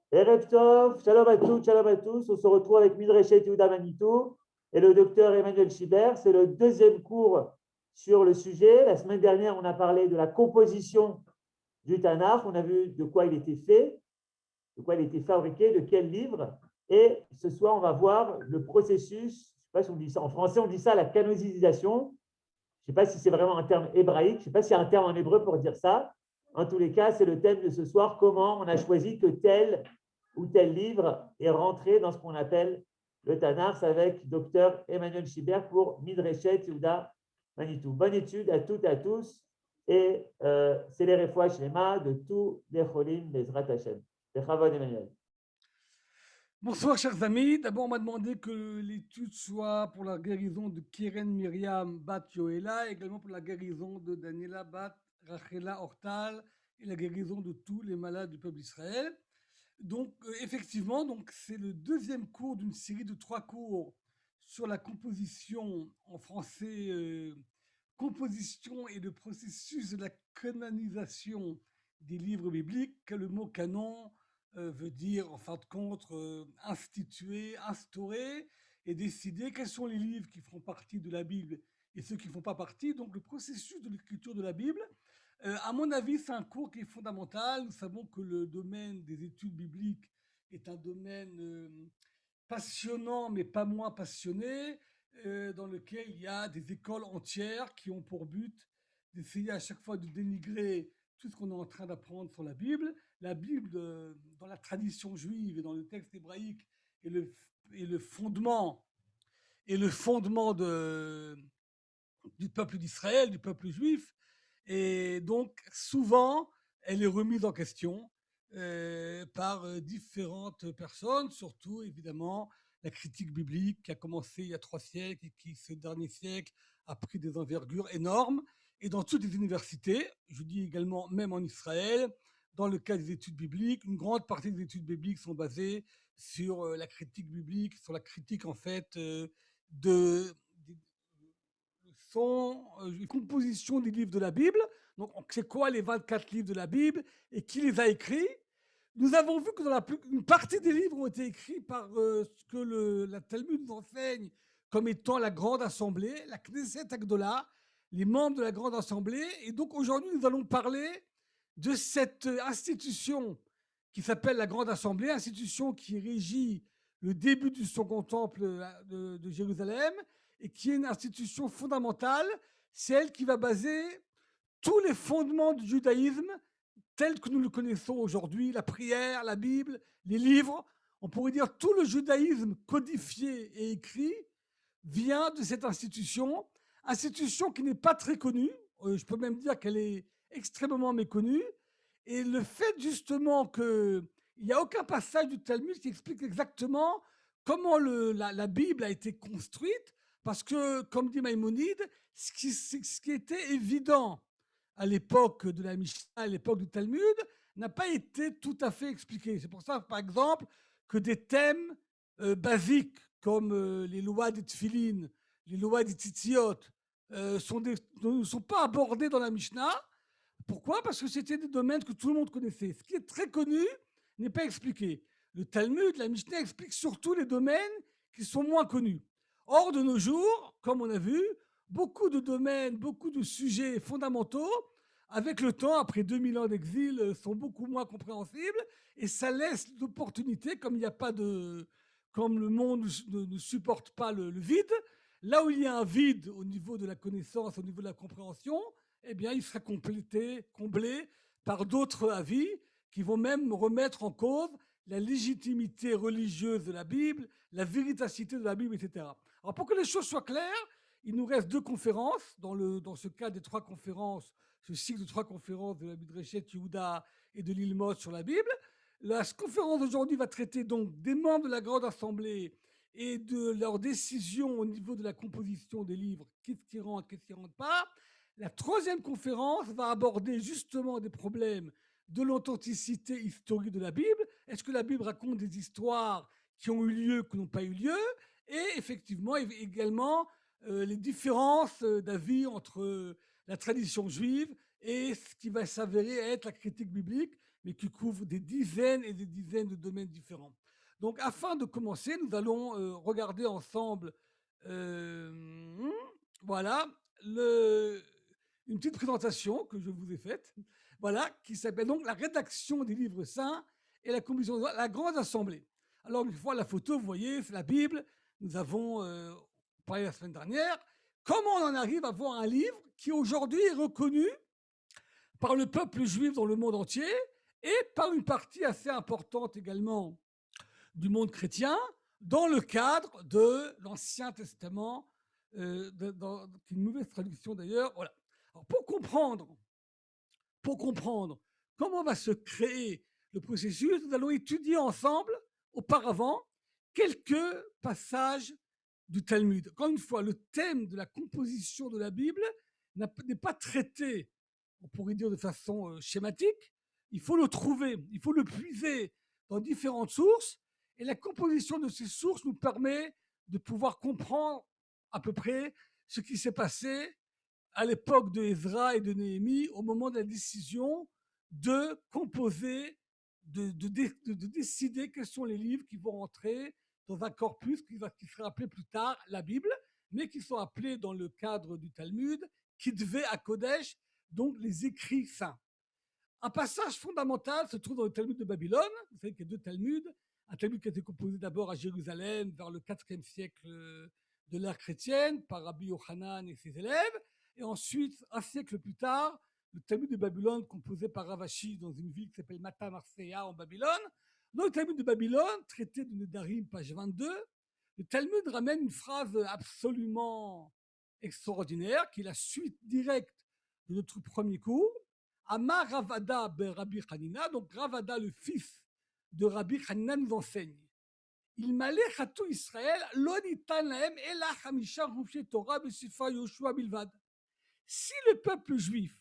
Erev Tov, shalom à tous. On se retrouve avec Midreshet Yehuda Manitou et le docteur Emmanuel Schibert. C'est le deuxième cours sur le sujet. La semaine dernière, on a parlé de la composition du Tanakh. On a vu de quoi il était fait, de quoi il était fabriqué, de quel livre. Et ce soir, on va voir le processus. Je ne sais pas si on dit ça en français, on dit ça la canonisation. Je ne sais pas si c'est vraiment un terme hébraïque. Je ne sais pas s'il y a un terme en hébreu pour dire ça. En tous les cas, c'est le thème de ce soir. Comment on a choisi que tel ou tel livre est rentré dans ce qu'on appelle le Tanakh avec docteur Emmanuel Schibert pour Midreshet Yehuda Manitou. Bonne étude à toutes et à tous. Et c'est les refouach lema de tous les cholim Bezrat Hashem. Bechavod Emmanuel. Bonsoir chers amis, d'abord on m'a demandé que l'étude soit pour la guérison de Keren Myriam Bat Yoela, également pour la guérison de Daniela Bat Rachela Hortal et la guérison de tous les malades du peuple d'Israël. Donc effectivement, c'est le deuxième cours d'une série de 3 cours sur la composition en français, composition et le processus de la canonisation des livres bibliques, que le mot canon veut dire en fin de compte instituer, instaurer et décider quels sont les livres qui font partie de la Bible et ceux qui ne font pas partie. Donc le processus de l'écriture de la Bible, à mon avis, c'est un cours qui est fondamental. Nous savons que le domaine des études bibliques est un domaine passionnant, mais pas moins passionné, dans lequel il y a des écoles entières qui ont pour but d'essayer à chaque fois de dénigrer tout ce qu'on est en train d'apprendre sur la Bible. La Bible, dans la tradition juive et dans le texte hébraïque, est le fondement, du peuple d'Israël, du peuple juif. Et donc, souvent, elle est remise en question par différentes personnes, surtout, évidemment, la critique biblique qui a commencé il y a 3 siècles et qui, ce dernier siècle, a pris des envergures énormes. Et dans toutes les universités, je dis également même en Israël, dans le cas des études bibliques, une grande partie des études bibliques sont basées sur la critique biblique, sur la critique, en fait, de, sont une composition des livres de la Bible. Donc, c'est quoi les 24 livres de la Bible et qui les a écrits? Nous avons vu que une partie des livres ont été écrits par ce que la Talmud nous enseigne comme étant la grande assemblée, la Knesset Agdola, les membres de la grande assemblée. Et donc aujourd'hui, nous allons parler de cette institution qui s'appelle la grande assemblée, institution qui régit le début du second temple de Jérusalem et qui est une institution fondamentale, celle qui va baser tous les fondements du judaïsme tel que nous le connaissons aujourd'hui, la prière, la Bible, les livres. On pourrait dire tout le judaïsme codifié et écrit vient de cette institution qui n'est pas très connue. Je peux même dire qu'elle est extrêmement méconnue. Et le fait justement qu'il n'y a aucun passage du Talmud qui explique exactement comment la Bible a été construite, parce que, comme dit Maïmonide, ce qui était évident à l'époque de la Mishnah, à l'époque du Talmud, n'a pas été tout à fait expliqué. C'est pour ça, par exemple, que des thèmes basiques comme les lois des tfilines, les lois des tzitziot, ne sont pas abordés dans la Mishnah. Pourquoi? Parce que c'était des domaines que tout le monde connaissait. Ce qui est très connu n'est pas expliqué. Le Talmud, la Mishnah explique surtout les domaines qui sont moins connus. Or, de nos jours, comme on a vu, beaucoup de domaines, beaucoup de sujets fondamentaux, avec le temps, après 2000 ans d'exil, sont beaucoup moins compréhensibles et ça laisse l'opportunité, comme il n'y a pas de, comme le monde ne supporte pas le vide, là où il y a un vide au niveau de la connaissance, au niveau de la compréhension, eh bien, il sera comblé par d'autres avis qui vont même remettre en cause la légitimité religieuse de la Bible, la véritacité de la Bible, etc. Alors, pour que les choses soient claires, il nous reste 2 conférences, dans ce cas des 3 conférences, ce cycle de 3 conférences de la Midreshet Yehuda et de l'Ilmod sur la Bible. La conférence d'aujourd'hui va traiter donc des membres de la Grande Assemblée et de leurs décisions au niveau de la composition des livres, qu'est-ce qui rentre, qu'est-ce qui ne rentre pas. La 3e conférence va aborder justement des problèmes de l'authenticité historique de la Bible. Est-ce que la Bible raconte des histoires qui ont eu lieu, qui n'ont pas eu lieu? Et effectivement, également, les différences d'avis entre la tradition juive et ce qui va s'avérer être la critique biblique. mais qui couvre des dizaines et des dizaines de domaines différents. Donc, afin de commencer, nous allons regarder ensemble, euh, voilà, une petite présentation que je vous ai faite, voilà, qui s'appelle donc la rédaction des livres saints et la commission de la grande assemblée. Alors, une fois la photo, vous voyez, c'est la Bible. Nous avons parlé la semaine dernière. Comment on en arrive à voir un livre qui aujourd'hui est reconnu par le peuple juif dans le monde entier et par une partie assez importante également du monde chrétien dans le cadre de l'Ancien Testament, qui est une mauvaise traduction d'ailleurs. Voilà. Alors, pour comprendre comment va se créer le processus, nous allons étudier ensemble auparavant quelques passages du Talmud. Encore une fois, le thème de la composition de la Bible n'est pas traité, on pourrait dire de façon schématique. Il faut le trouver, il faut le puiser dans différentes sources, et la composition de ces sources nous permet de pouvoir comprendre à peu près ce qui s'est passé à l'époque de Ezra et de Néhémie au moment de la décision de composer, de décider quels sont les livres qui vont entrer dans un corpus qui sera appelé plus tard la Bible, mais qui sont appelés dans le cadre du Talmud, Kitvé à Kodesh, donc les écrits saints. Un passage fondamental se trouve dans le Talmud de Babylone. Vous savez qu'il y a deux Talmuds. Un Talmud qui a été composé d'abord à Jérusalem vers le IVe siècle de l'ère chrétienne par Rabbi Yochanan et ses élèves. Et ensuite, un siècle plus tard, le Talmud de Babylone composé par Ravashi dans une ville qui s'appelle Mata Marseilla en Babylone. Dans le Talmud de Babylone, traité de Nedarim, page 22, le Talmud ramène une phrase absolument extraordinaire qui est la suite directe de notre premier cours. Amar Ravada ben Rabbi Hanina, donc Ravada, le fils de Rabbi Hanina, nous enseigne. Il m'allait Chatou Israël, l'onitan lahem ela chamisha rumshe Torah b'sifra Yoshua bilvad. Si le peuple juif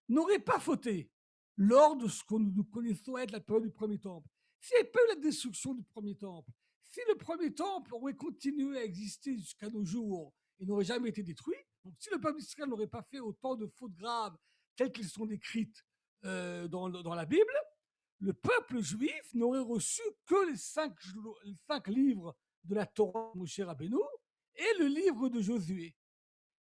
n'aurait pas fauté lors de ce que nous connaissons être la période du premier temple, s'il n'y avait pas eu la destruction du premier temple, si le premier temple aurait continué à exister jusqu'à nos jours et n'aurait jamais été détruit, donc si le peuple d'Israël n'aurait pas fait autant de fautes graves telles qu'elles sont décrites dans la Bible, le peuple juif n'aurait reçu que les cinq livres de la Torah de Moshe Rabbeinu et le livre de Josué.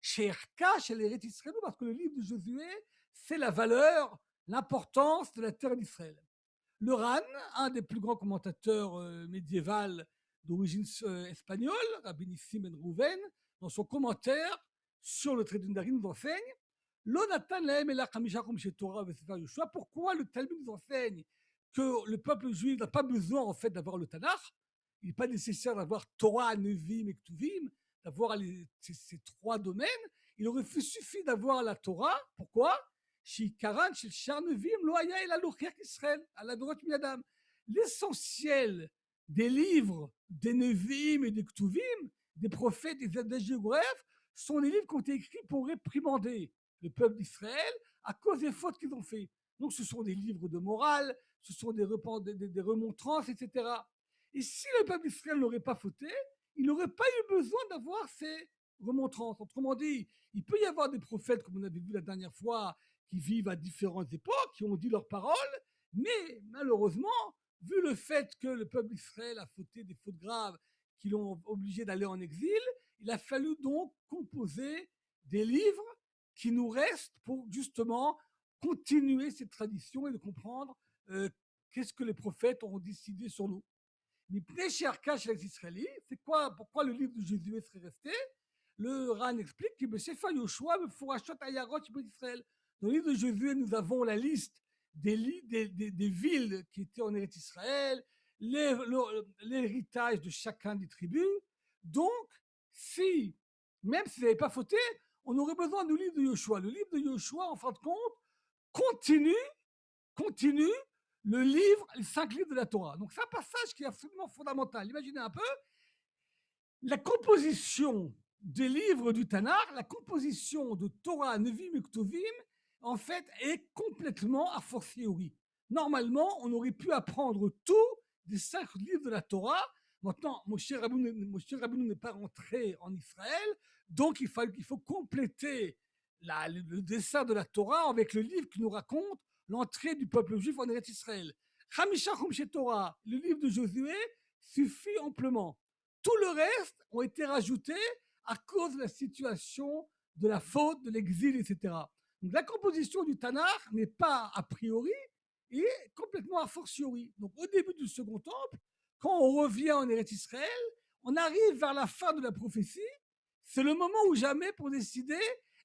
Chez Erka, chez les Israël, parce que le livre de Josué, c'est la valeur, l'importance de la terre d'Israël. Le Ran, un des plus grands commentateurs médiévaux d'origine espagnole, Rabbi Nissim ben Rouven, dans son commentaire sur le traité de Nedarim, nous enseigne pourquoi le Talmud nous enseigne que le peuple juif n'a pas besoin en fait d'avoir le Tanakh. Il n'est pas nécessaire d'avoir Torah, Nevi'im et Ktuvim, d'avoir ces trois domaines. Il aurait suffi d'avoir la Torah. Pourquoi? L'essentiel des livres des Nevi'im et des Ktuvim, des prophètes et des géographes, sont des livres qui ont été écrits pour réprimander le peuple d'Israël à cause des fautes qu'ils ont fait. Donc ce sont des livres de morale, ce sont des remontrances, etc. Et si le peuple d'Israël n'aurait pas fauté, il n'aurait pas eu besoin d'avoir ces remontrances. Autrement dit, il peut y avoir des prophètes, comme on avait vu la dernière fois, qui vivent à différentes époques, qui ont dit leurs paroles, mais malheureusement, vu le fait que le peuple d'Israël a fauté des fautes graves qui l'ont obligé d'aller en exil, il a fallu donc composer des livres qui nous restent pour justement continuer cette tradition et de comprendre qu'est-ce que les prophètes ont décidé sur nous. Mais Pnéchiarka chez les Israélites, c'est quoi? Pourquoi le livre de Josué serait resté? Le Ran explique que Sefer Yoshua me Fourachot Ayarot Israël. Dans le livre de Josué, nous avons la liste des villes qui étaient en Eretz Israël, l'héritage de chacun des tribus. Donc, même s'ils n'avaient pas fauté, on aurait besoin du livre de Yoshua. Le livre de Yoshua, en fin de compte, continue les 5 livres de la Torah. Donc c'est un passage qui est absolument fondamental. Imaginez un peu la composition des livres du Tanakh, la composition de Torah, Nevi'im et Ktuvim, en fait, est complètement a fortiori. Normalement, on aurait pu apprendre tout des 5 livres de la Torah. Maintenant, Moshe Rabbeinu n'est pas rentré en Israël, donc il faut compléter le dessin de la Torah avec le livre qui nous raconte l'entrée du peuple juif en Eretz Israël. Chamisha Chumshe Torah, le livre de Josué, suffit amplement. Tout le reste ont été rajoutés à cause de la situation de la faute, de l'exil, etc. Donc la composition du Tanakh n'est pas a priori, il est complètement a fortiori. Donc au début du Second Temple, quand on revient en Eretz Israël, on arrive vers la fin de la prophétie. C'est le moment ou jamais pour décider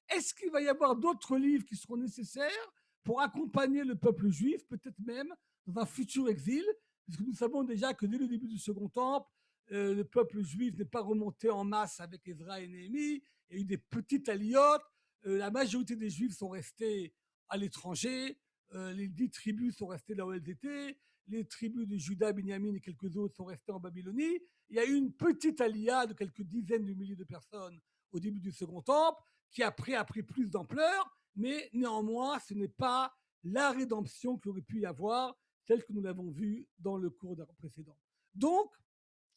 est-ce qu'il va y avoir d'autres livres qui seront nécessaires pour accompagner le peuple juif, peut-être même dans un futur exil, puisque nous savons déjà que dès le début du Second Temple, le peuple juif n'est pas remonté en masse avec Ezra et Néhémie. Il y a eu des petites aliotes. La majorité des juifs sont restés à l'étranger. Les 10 tribus sont restées là où elles étaient. Les tribus de Juda, Binyamin et quelques autres sont restés en Babylonie. Il y a eu une petite alia de quelques dizaines de milliers de personnes au début du Second Temple qui après a pris plus d'ampleur, mais néanmoins, ce n'est pas la rédemption qu'il aurait pu y avoir, telle que nous l'avons vue dans le cours précédent. Donc,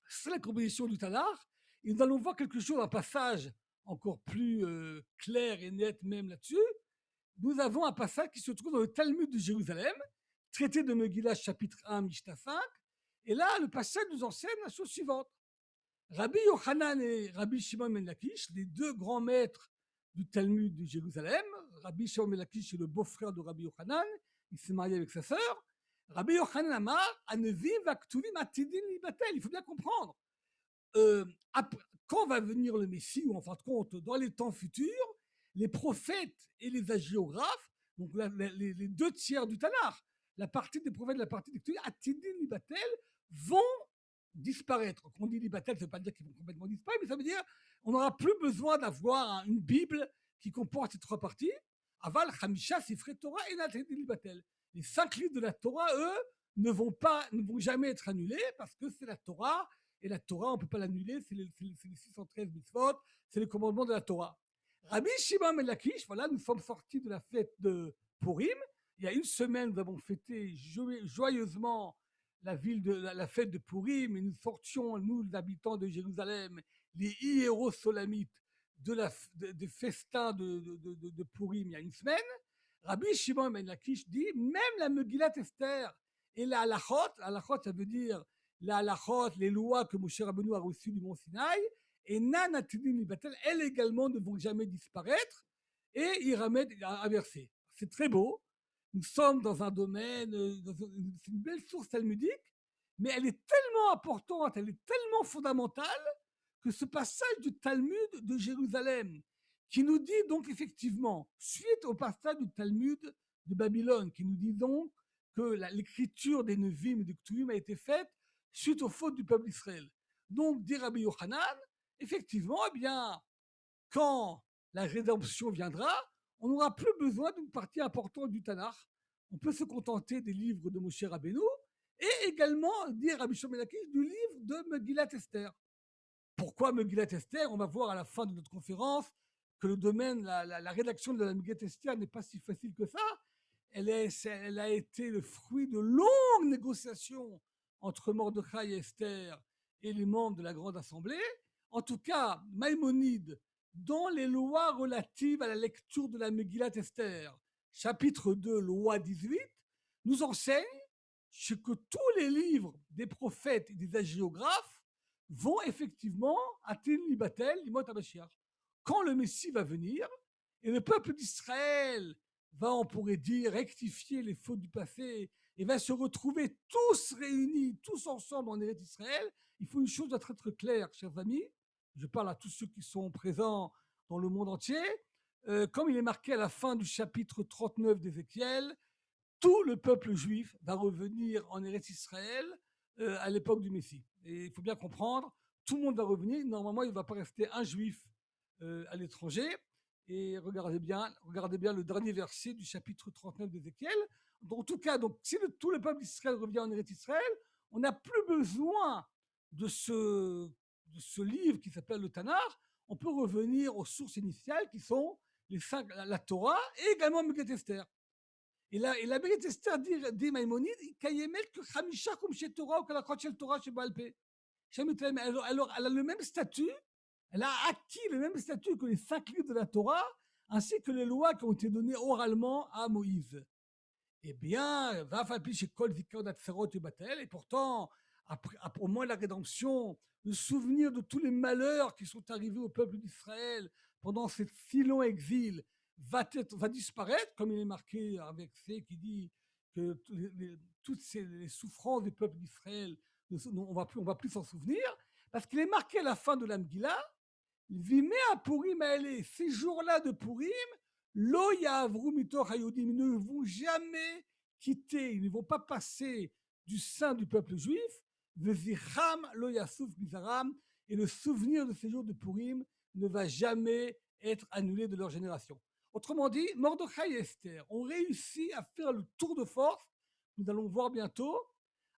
c'est la composition du Tanakh. Et nous allons voir quelque chose, un passage encore plus clair et net même là-dessus. Nous avons un passage qui se trouve dans le Talmud de Jérusalem, traité de Megillah, chapitre 1, Mishnah 5. Et là, le passage nous enseigne la chose suivante. Rabbi Yochanan et Rabbi Shimon ben Lakish, les deux grands maîtres du Talmud de Jérusalem, Rabbi Shimon ben Lakish est le beau-frère de Rabbi Yochanan, il s'est marié avec sa sœur. Rabbi Yochanan Amar, Anevim Vaktuvim Atidin Libatel. Il faut bien comprendre. Quand va venir le Messie, ou en fin de compte, dans les temps futurs, les prophètes et les hagiographes, donc les 2 tiers du Tanakh, la partie des prophètes, la partie des Atidin Libatel, vont disparaître. Quand on dit Libatel, ça ne veut pas dire qu'ils vont complètement disparaître, mais ça veut dire qu'on n'aura plus besoin d'avoir une Bible qui comporte ces 3 parties. Aval, Chamisha, Sifrei Torah et Atidin Libatel. Les 5 livres de la Torah, eux, ne vont jamais être annulés parce que c'est la Torah. Et la Torah, on ne peut pas l'annuler, c'est les 613 mitzvot, c'est le commandement de la Torah. Rabbi Shimon ben Lakish, voilà, nous sommes sortis de la fête de Purim. Il y a une semaine, nous avons fêté joyeusement la fête de Purim, et nous sortions, nous, les habitants de Jérusalem, les hiérosolamites des festins de Purim il y a une semaine. Rabbi Shimon ben Lakish dit, même la Megillat Esther et la halachot, ça veut dire la halachot, les lois que Moshe Rabbeinu a reçues du mont Sinaï, et Nan Atidin Libatel, elles également ne vont jamais disparaître, et il ramène un verset. C'est très beau. Nous sommes dans un domaine, c'est une belle source talmudique, mais elle est tellement importante, elle est tellement fondamentale, que ce passage du Talmud de Jérusalem, qui nous dit donc effectivement, suite au passage du Talmud de Babylone, qui nous dit donc que l'écriture des Nevim et des Ktuvim a été faite suite aux fautes du peuple d'Israël. Donc, dit Rabbi Yochanan, effectivement, eh bien, quand la rédemption viendra, on n'aura plus besoin d'une partie importante du Tanakh. On peut se contenter des livres de Moshe Rabbeinu et également, dit Rabbi Shimon ben Lakish, du livre de Megillat Esther. Pourquoi Megillat Esther? On va voir à la fin de notre conférence que le domaine, la rédaction de la Megillat Esther n'est pas si facile que ça. Elle a été le fruit de longues négociations entre Mordechai et Esther et les membres de la Grande Assemblée. En tout cas, Maïmonide, dans les lois relatives à la lecture de la Megillat Esther, chapitre 2, loi 18, nous enseigne que tous les livres des prophètes et des hagiographes vont effectivement atteindre Libatel, Limot HaMashiach. Quand le Messie va venir, et le peuple d'Israël va, on pourrait dire, rectifier les fautes du passé et va se retrouver tous réunis, tous ensemble en Eretz Israël, il faut une chose doit être claire, chers amis. Je parle à tous ceux qui sont présents dans le monde entier. Comme il est marqué à la fin du chapitre 39 d'Ézéchiel, tout le peuple juif va revenir en Eretz Israël à l'époque du Messie. Et il faut bien comprendre, tout le monde va revenir. Normalement, il ne va pas rester un juif à l'étranger. Et regardez bien le dernier verset du chapitre 39 d'Ézéchiel. En tout cas, donc, si tout le peuple d'Israël revient en Eretz Israël, on n'a plus besoin de ce livre qui s'appelle le Tanakh. On peut revenir aux sources initiales qui sont la Torah et également Megillat Esther. Et la Megillat Esther dit Maïmonide, Kayemel que Chamisha Chumshe Torah ou Kalachot Shel Torah chez Baal Peh. Alors, elle a le même statut, elle a acquis le même statut que les 5 livres de la Torah, ainsi que les lois qui ont été données oralement à Moïse. Eh bien, va falloir chez Kol Zikron Hatzerot Batel, et pourtant, après, au moins la rédemption, le souvenir de tous les malheurs qui sont arrivés au peuple d'Israël pendant ce si long exil va disparaître, comme il est marqué avec C qui dit que toutes les souffrances du peuple d'Israël, on va plus s'en souvenir, parce qu'il est marqué à la fin de la Megillah, Vimé à Purim Aele, ces jours-là de Purim, Lo Ya'avru mitoch haYodim, ils ne vont jamais quitter, ils ne vont pas passer du sein du peuple juif, Vezicham Lo Yasuf Mizaram, et le souvenir de ces jours de Purim ne va jamais être annulé de leur génération. Autrement dit, Mordechai et Esther ont réussi à faire le tour de force, nous allons voir bientôt,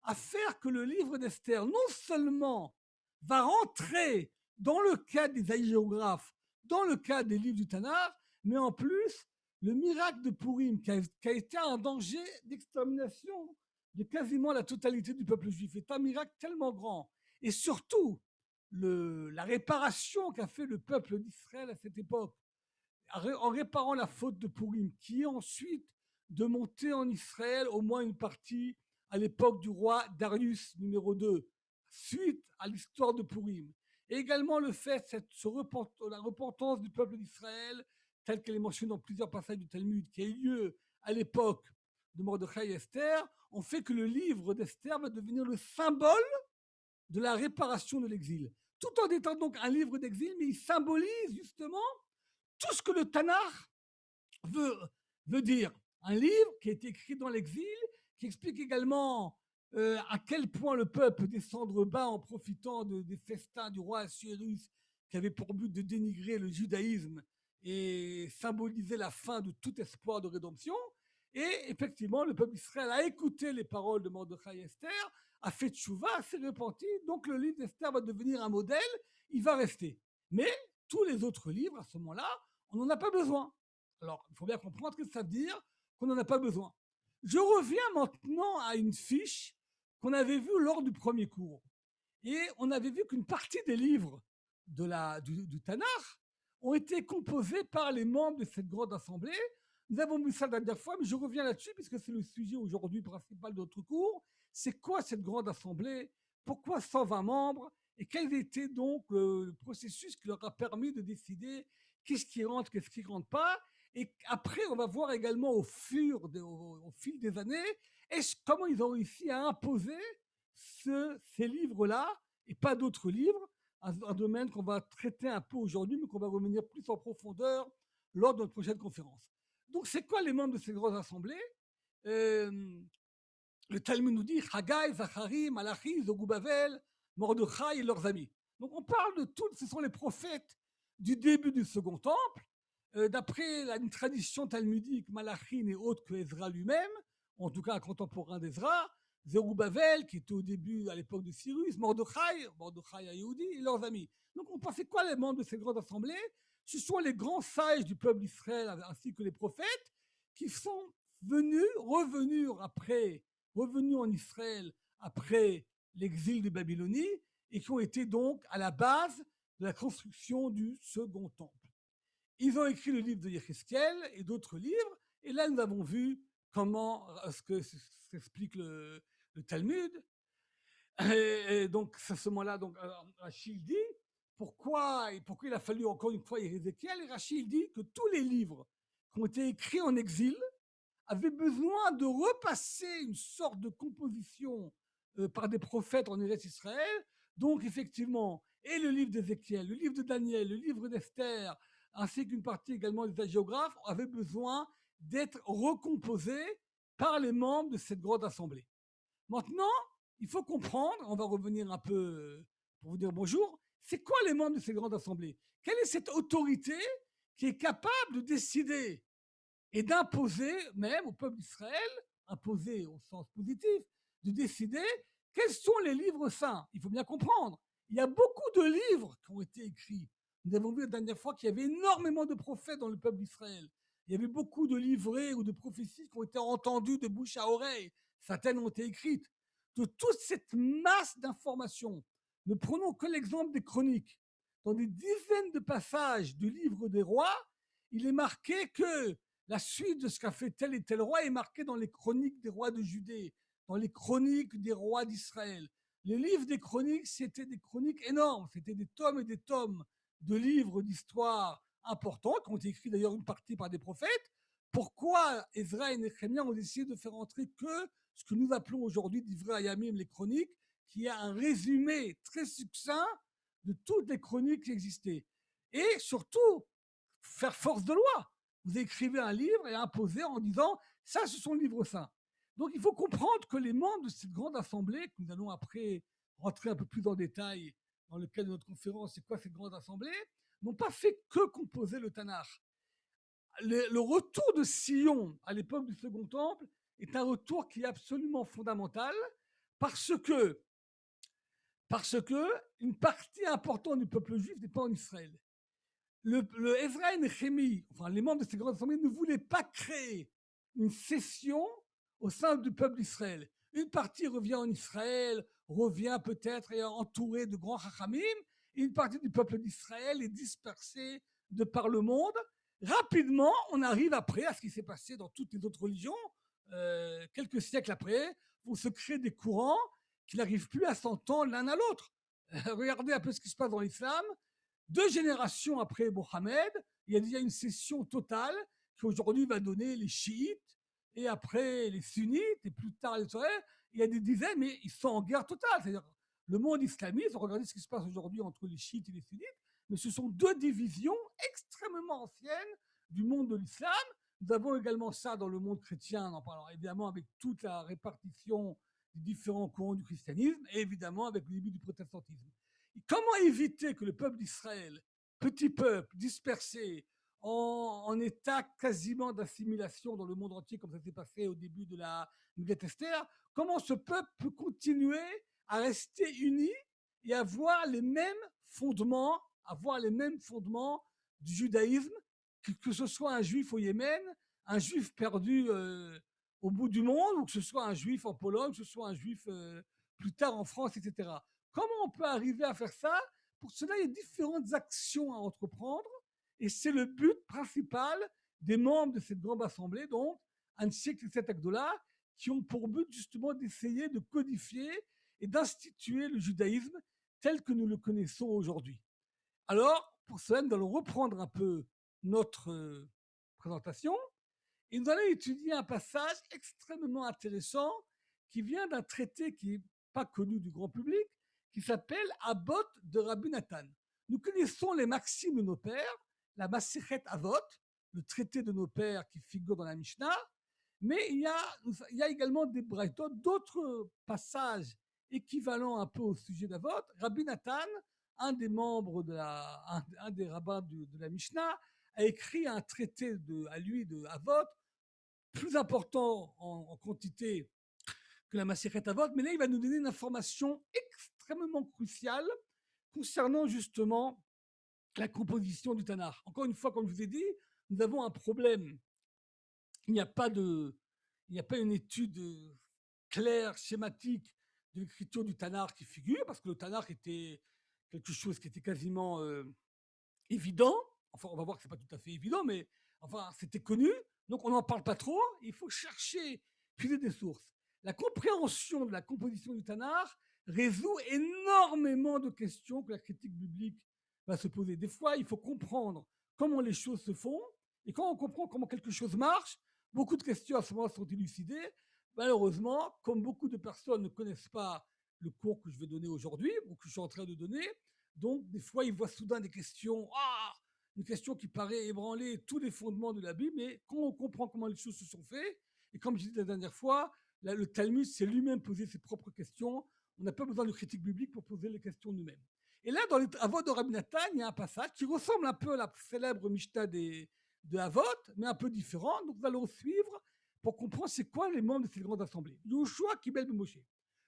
à faire que le livre d'Esther non seulement va rentrer dans le cadre des hagiographes, dans le cadre des livres du Tanakh, mais en plus, le miracle de Purim, qui a été un danger d'extermination de quasiment la totalité du peuple juif, est un miracle tellement grand. Et surtout, la réparation qu'a fait le peuple d'Israël à cette époque, en réparant la faute de Purim, qui est ensuite de monter en Israël au moins une partie à l'époque du roi Darius numéro 2, suite à l'histoire de Purim. Et également le fait, la repentance du peuple d'Israël, telle qu'elle est mentionnée dans plusieurs passages du Talmud, qui a eu lieu à l'époque de Mordechai et Esther, ont fait que le livre d'Esther va devenir le symbole de la réparation de l'exil. Tout en étant donc un livre d'exil, mais il symbolise justement tout ce que le Tanakh veut dire. Un livre qui est écrit dans l'exil, qui explique également à quel point le peuple peut descendre bas en profitant des festins du roi Assuérus, qui avait pour but de dénigrer le judaïsme et symboliser la fin de tout espoir de rédemption. Et effectivement, le peuple d'Israël a écouté les paroles de Mordechai et Esther, a fait tchouva, s'est repenti, donc le livre d'Esther va devenir un modèle, il va rester. Mais tous les autres livres, à ce moment-là, on n'en a pas besoin. Alors, il faut bien comprendre ce que ça veut dire qu'on n'en a pas besoin. Je reviens maintenant à une fiche qu'on avait vue lors du premier cours. Et on avait vu qu'une partie des livres du Tanakh ont été composés par les membres de cette grande assemblée. Nous avons vu ça la dernière fois, mais je reviens là-dessus puisque c'est le sujet aujourd'hui principal de notre cours. C'est quoi cette grande assemblée? Pourquoi 120 membres? Et quel était donc le processus qui leur a permis de décider qu'est-ce qui rentre, qu'est-ce qui ne rentre pas? Et après, on va voir également au fil des années, comment ils ont réussi à imposer ces livres-là et pas d'autres livres, un domaine qu'on va traiter un peu aujourd'hui, mais qu'on va revenir plus en profondeur lors de notre prochaine conférence. Donc, c'est quoi les membres de ces grandes assemblées? Le Talmud nous dit Haggai, Zachari, Malachi, Zorubavel, Mordechai et leurs amis. Donc, on parle de tous, ce sont les prophètes du début du Second Temple. D'après une tradition talmudique, Malachi n'est autre que Ezra lui-même, en tout cas un contemporain d'Ezra. Zerubbabel, qui était au début, à l'époque de Cyrus, Mordechai Ayoudi et leurs amis. Donc on pensait quoi les membres de ces grandes assemblées? Ce sont les grands sages du peuple d'Israël ainsi que les prophètes qui sont revenus en Israël après l'exil de Babylonie et qui ont été donc à la base de la construction du Second Temple. Ils ont écrit le livre de Yecheskel et d'autres livres, et là nous avons vu comment ce que s'explique le Talmud. Et donc à ce moment-là, Rachid dit pourquoi il a fallu encore une fois Ézéchiel, et Rachid dit que tous les livres qui ont été écrits en exil avaient besoin de repasser une sorte de composition par des prophètes en Eretz Israël. Donc effectivement, et le livre d'Ézéchiel, le livre de Daniel, le livre d'Esther, ainsi qu'une partie également des hagiographes, avaient besoin d'être recomposés par les membres de cette grande assemblée. Maintenant, il faut comprendre, on va revenir un peu pour vous dire bonjour, c'est quoi les membres de ces grandes assemblées? Quelle est cette autorité qui est capable de décider et d'imposer même au peuple d'Israël, imposer au sens positif, de décider quels sont les livres saints? Il faut bien comprendre, il y a beaucoup de livres qui ont été écrits. Nous avons vu la dernière fois qu'il y avait énormément de prophètes dans le peuple d'Israël. Il y avait beaucoup de livrets ou de prophéties qui ont été entendues de bouche à oreille. Certaines ont été écrites. De toute cette masse d'informations, ne prenons que l'exemple des chroniques. Dans des dizaines de passages du livre des rois, il est marqué que la suite de ce qu'a fait tel et tel roi est marquée dans les chroniques des rois de Judée, dans les chroniques des rois d'Israël. Les livres des chroniques, c'était des chroniques énormes, c'était des tomes et des tomes de livres d'histoire importants, qui ont été écrits d'ailleurs une partie par des prophètes. Pourquoi Ezra et Néhémie ont décidé de faire entrer que ce que nous appelons aujourd'hui d'Ivrei Hayamim, les chroniques, qui est un résumé très succinct de toutes les chroniques qui existaient. Et surtout, faire force de loi. Vous écrivez un livre et imposez en disant ça, ce sont les livres saints. Donc il faut comprendre que les membres de cette grande assemblée, que nous allons après rentrer un peu plus en détail dans le cadre de notre conférence, c'est quoi cette grande assemblée, n'ont pas fait que composer le Tanakh. Le retour de Sion à l'époque du Second Temple est un retour qui est absolument fondamental parce que une partie importante du peuple juif n'est pas en Israël. Le Ezra et Néhémie, enfin les membres de ces grandes assemblées, ne voulaient pas créer une session au sein du peuple d'Israël. Une partie revient en Israël, revient peut-être et est entourée de grands chachamim, et une partie du peuple d'Israël est dispersée de par le monde. Rapidement, on arrive après à ce qui s'est passé dans toutes les autres religions. Quelques siècles après, vont se créer des courants qui n'arrivent plus à s'entendre l'un à l'autre. Regardez un peu ce qui se passe dans l'islam. 2 générations après Mohammed, il y a déjà une session totale qui aujourd'hui va donner les chiites, et après les sunnites, et plus tard les soirains. Il y a des dizaines, mais ils sont en guerre totale. C'est-à-dire, le monde islamiste, regardez ce qui se passe aujourd'hui entre les chiites et les sunnites, mais ce sont 2 divisions extrêmement anciennes du monde de l'islam. Nous avons également ça dans le monde chrétien, en parlant évidemment avec toute la répartition des différents courants du christianisme, et évidemment avec le début du protestantisme. Comment éviter que le peuple d'Israël, petit peuple dispersé, en état quasiment d'assimilation dans le monde entier, comme ça s'est passé au début de la Megillat Esther, comment ce peuple peut continuer à rester uni et avoir les mêmes fondements, du judaïsme, que ce soit un juif au Yémen, un juif perdu au bout du monde, ou que ce soit un juif en Pologne, que ce soit un juif plus tard en France, etc. Comment on peut arriver à faire ça? Pour cela, il y a différentes actions à entreprendre, et c'est le but principal des membres de cette grande assemblée, donc Anshek et Set Agdola, qui ont pour but justement d'essayer de codifier et d'instituer le judaïsme tel que nous le connaissons aujourd'hui. Alors, pour cela, nous allons reprendre un peu notre présentation, et nous allons étudier un passage extrêmement intéressant qui vient d'un traité qui n'est pas connu du grand public, qui s'appelle Abot de Rabbi Nathan. Nous connaissons les maximes de nos pères, la Masechet Avot, le traité de nos pères qui figure dans la Mishnah, mais il y a également des braïtot, d'autres passages équivalents un peu au sujet d'Avot. Rabbi Nathan, un des membres un des rabbins de la Mishnah, a écrit un traité à lui de Avot, plus important en quantité que la Masechet Avot, mais là, il va nous donner une information extrêmement cruciale concernant justement la composition du Tanakh. Encore une fois, comme je vous ai dit, nous avons un problème. Il n'y a pas une étude claire, schématique de l'écriture du Tanakh qui figure, parce que le Tanakh était quelque chose qui était quasiment évident. Enfin, on va voir que c'est pas tout à fait évident, mais enfin, c'était connu. Donc, on n'en parle pas trop. Il faut chercher, puiser des sources. La compréhension de la composition du Tanakh résout énormément de questions que la critique biblique va se poser. Des fois, il faut comprendre comment les choses se font. Et quand on comprend comment quelque chose marche, beaucoup de questions à ce moment sont élucidées. Malheureusement, comme beaucoup de personnes ne connaissent pas le cours que je vais donner aujourd'hui, ou que je suis en train de donner, donc des fois, ils voient soudain des questions, une question qui paraît ébranler tous les fondements de la Bible, mais quand on comprend comment les choses se sont faites, et comme je disais la dernière fois, là, le Talmud s'est lui-même posé ses propres questions. On n'a pas besoin de critique biblique pour poser les questions nous-mêmes. Et là, dans les Avot de Rabbi Nathan, il y a un passage qui ressemble un peu à la célèbre Mishnah de Avot, mais un peu différent. Donc, nous allons suivre pour comprendre c'est quoi les membres de cette grande assemblée. Yoshua Kibel de Moshe.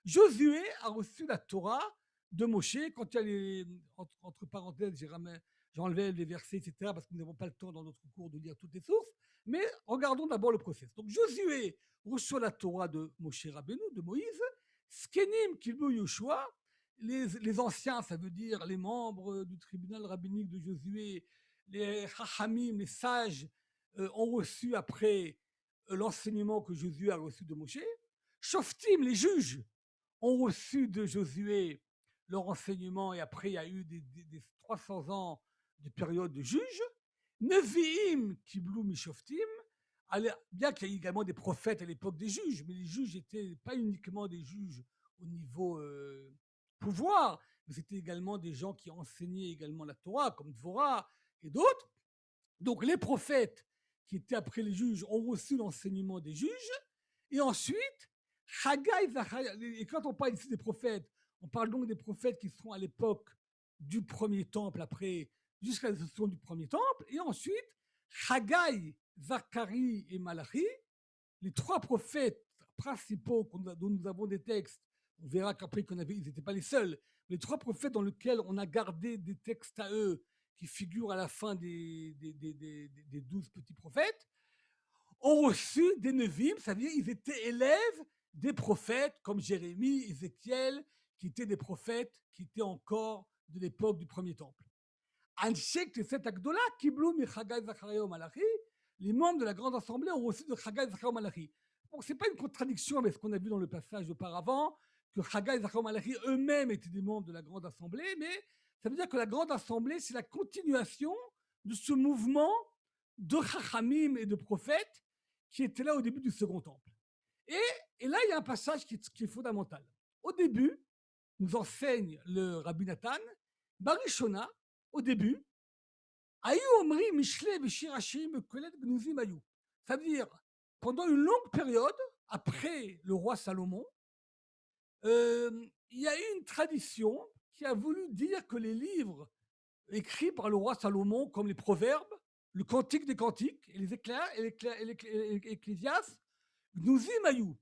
Josué a reçu la Torah de Moshe. Quand il y a entre parenthèses, j'ai enlevé les versets, etc., parce que nous n'avons pas le temps dans notre cours de lire toutes les sources. Mais regardons d'abord le process. Donc, Josué reçoit la Torah de Moshe Rabbeinu, de Moïse. Skenim Kilbo Yoshua, les anciens, ça veut dire les membres du tribunal rabbinique de Josué, les Chachamim, les sages ont reçu après l'enseignement que Josué a reçu de Moshe. Shoftim, les juges, ont reçu de Josué leur enseignement et après il y a eu des 300 ans de période de juges. Nevi'im Kiblu Mishoftim, bien qu'il y ait également des prophètes à l'époque des juges, mais les juges n'étaient pas uniquement des juges au niveau pouvoir, mais c'était également des gens qui enseignaient également la Torah, comme Dvorah et d'autres. Donc les prophètes qui étaient après les juges ont reçu l'enseignement des juges, et ensuite, Haggai, et quand on parle ici des prophètes, on parle donc des prophètes qui seront à l'époque du premier temple, après, jusqu'à la destruction du premier temple, et ensuite, Haggai, Zacharie et Malachi, les trois prophètes principaux dont nous avons des textes. On verra qu'après ils n'étaient pas les seuls, mais les trois prophètes dans lesquels on a gardé des textes à eux qui figurent à la fin des 12 petits prophètes, ont reçu des Nevi'im, ça veut dire qu'ils étaient élèves des prophètes comme Jérémie, Ézéchiel, qui étaient des prophètes qui étaient encore de l'époque du premier temple. Anshek Knesset Agdola, Kiblu mi Haggai, Zacharia, Malachi, les membres de la grande assemblée ont reçu de Haggai, Zacharia, Malachi. Bon, ce n'est pas une contradiction avec ce qu'on a vu dans le passage auparavant, que Haggai, Zacharia, Malachi eux-mêmes étaient des membres de la grande assemblée, mais ça veut dire que la grande assemblée, c'est la continuation de ce mouvement de Chachamim et de prophètes qui était là au début du second temple. Et là, il y a un passage qui est fondamental. Au début, nous enseigne le Rabbi Nathan, Barishona, au début, Ayu Omri Mishle Veshirashim Kolet Gnuzim Ayu. Ça veut dire, pendant une longue période, après le roi Salomon, il y a eu une tradition qui a voulu dire que les livres écrits par le roi Salomon, comme les Proverbes, le Cantique des Cantiques et les Ecclésiastes, Gnuzim Ayou.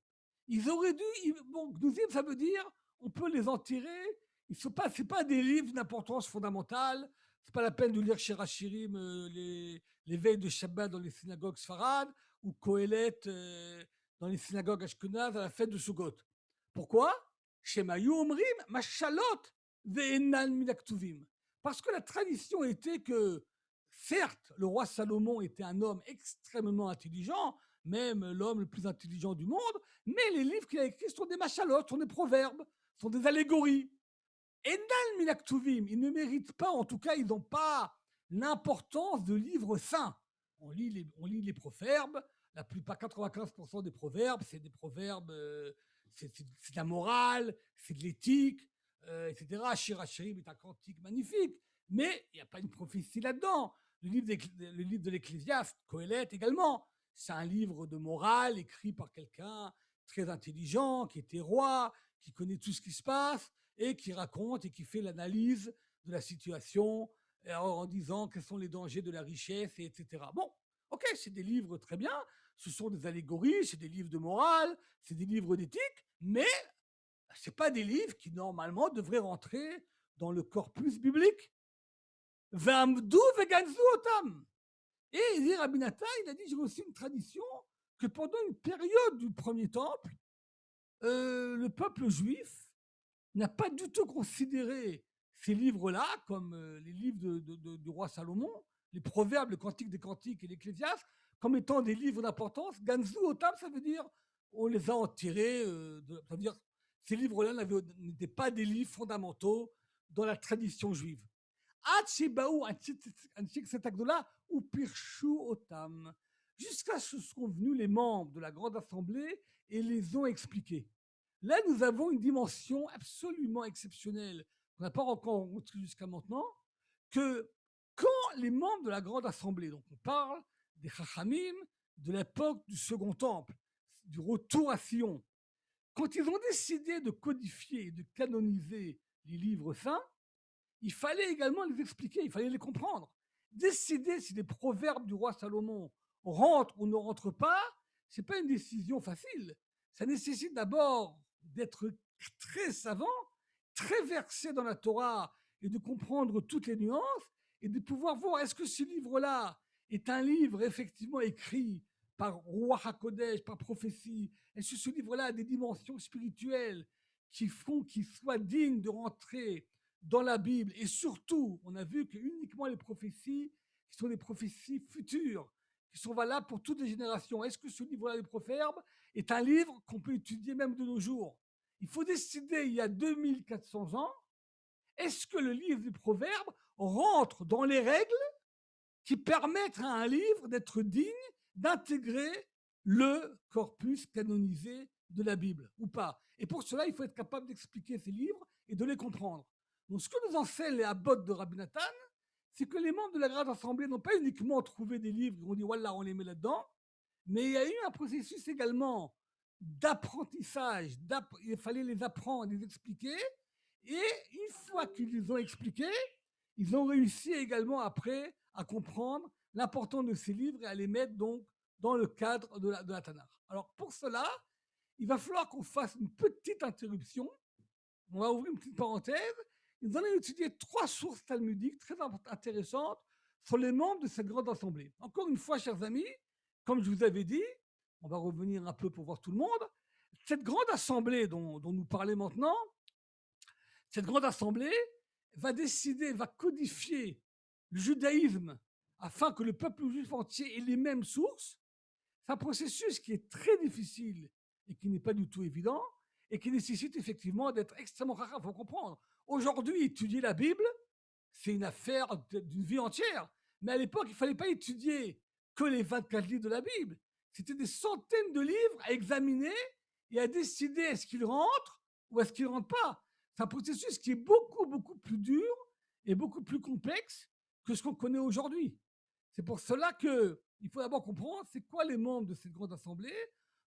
Ils auraient dû. Bon, Gnuzim, ça veut dire on peut les enterrer. Ce n'est pas des livres d'importance fondamentale. Ce n'est pas la peine de lire Shirachirim les veilles de Shabbat dans les synagogues Sfarad ou Kohelet dans les synagogues Ashkenaz à la fête de Sukkot. Pourquoi? Shemayu Omrim, Mashalot, Ve'enan Minaktuvim. Parce que la tradition était que, certes, le roi Salomon était un homme extrêmement intelligent, même l'homme le plus intelligent du monde, mais les livres qu'il a écrits sont des machalotes, sont des proverbes, sont des allégories. Enal Minaktuvim, ils ne méritent pas, en tout cas, ils n'ont pas l'importance de livres saints. On lit les proverbes, la plupart, 95% des proverbes, c'est des proverbes, c'est de la morale, c'est de l'éthique, etc. Shirachirim est un cantique magnifique, mais il n'y a pas une prophétie là-dedans. Le livre de l'Ecclésiaste, Kohelet également, c'est un livre de morale écrit par quelqu'un très intelligent, qui était roi, qui connaît tout ce qui se passe et qui raconte et qui fait l'analyse de la situation en disant quels sont les dangers de la richesse, etc. Bon, ok, c'est des livres très bien, ce sont des allégories, c'est des livres de morale, c'est des livres d'éthique, mais ce n'est pas des livres qui normalement devraient rentrer dans le corpus biblique. V'amdou veganzu otam. Et il dit, Rabbi Nathan, il a dit, j'ai aussi une tradition que pendant une période du premier temple, le peuple juif n'a pas du tout considéré ces livres-là comme les livres du roi Salomon, les proverbes, le cantique des cantiques et l'Ecclésiaste, comme étant des livres d'importance. Ganzu otam, ça veut dire on les a enterrés, ça veut dire ces livres-là n'étaient pas des livres fondamentaux dans la tradition juive. Jusqu'à ce que sont venus les membres de la grande assemblée et les ont expliqués. Là, nous avons une dimension absolument exceptionnelle qu'on n'a pas encore rencontrée jusqu'à maintenant, que quand les membres de la grande assemblée, donc on parle des Chachamim de l'époque du second temple, du retour à Sion, quand ils ont décidé de codifier et de canoniser les livres saints, il fallait également les expliquer, il fallait les comprendre. Décider si les proverbes du roi Salomon rentrent ou ne rentrent pas, ce n'est pas une décision facile. Ça nécessite d'abord d'être très savant, très versé dans la Torah et de comprendre toutes les nuances et de pouvoir voir est-ce que ce livre-là est un livre effectivement écrit par Roi HaKodesh, par prophétie. Est-ce que ce livre-là a des dimensions spirituelles qui font qu'il soit digne de rentrer dans la Bible? Et surtout, on a vu que uniquement les prophéties qui sont des prophéties futures, qui sont valables pour toutes les générations. Est-ce que ce livre-là, les Proverbes, est un livre qu'on peut étudier même de nos jours? Il faut décider, il y a 2400 ans, est-ce que le livre des Proverbes rentre dans les règles qui permettent à un livre d'être digne d'intégrer le corpus canonisé de la Bible ou pas? Et pour cela, il faut être capable d'expliquer ces livres et de les comprendre. Donc, ce que nous enseignent les abbots de Rabbi Nathan, c'est que les membres de la Grande Assemblée n'ont pas uniquement trouvé des livres et on dit voilà, on les met là-dedans, mais il y a eu un processus également d'apprentissage. Il fallait les apprendre, les expliquer. Et une fois qu'ils les ont expliqués, ils ont réussi également après à comprendre l'importance de ces livres et à les mettre donc dans le cadre de la Tanakh. Alors pour cela, il va falloir qu'on fasse une petite interruption. On va ouvrir une petite parenthèse. Nous allons étudier 3 sources talmudiques très intéressantes sur les membres de cette grande assemblée. Encore une fois, chers amis, comme je vous avais dit, on va revenir un peu pour voir tout le monde. Cette grande assemblée dont nous parlons maintenant, cette grande assemblée va décider, va codifier le judaïsme afin que le peuple juif entier ait les mêmes sources. C'est un processus qui est très difficile et qui n'est pas du tout évident et qui nécessite effectivement d'être extrêmement rare. Il faut comprendre. Aujourd'hui, étudier la Bible, c'est une affaire d'une vie entière. Mais à l'époque, il ne fallait pas étudier que les 24 livres de la Bible. C'était des centaines de livres à examiner et à décider est-ce qu'ils rentrent ou est-ce qu'ils ne rentrent pas. C'est un processus qui est beaucoup, beaucoup plus dur et beaucoup plus complexe que ce qu'on connaît aujourd'hui. C'est pour cela qu'il faut d'abord comprendre c'est quoi les membres de cette grande assemblée.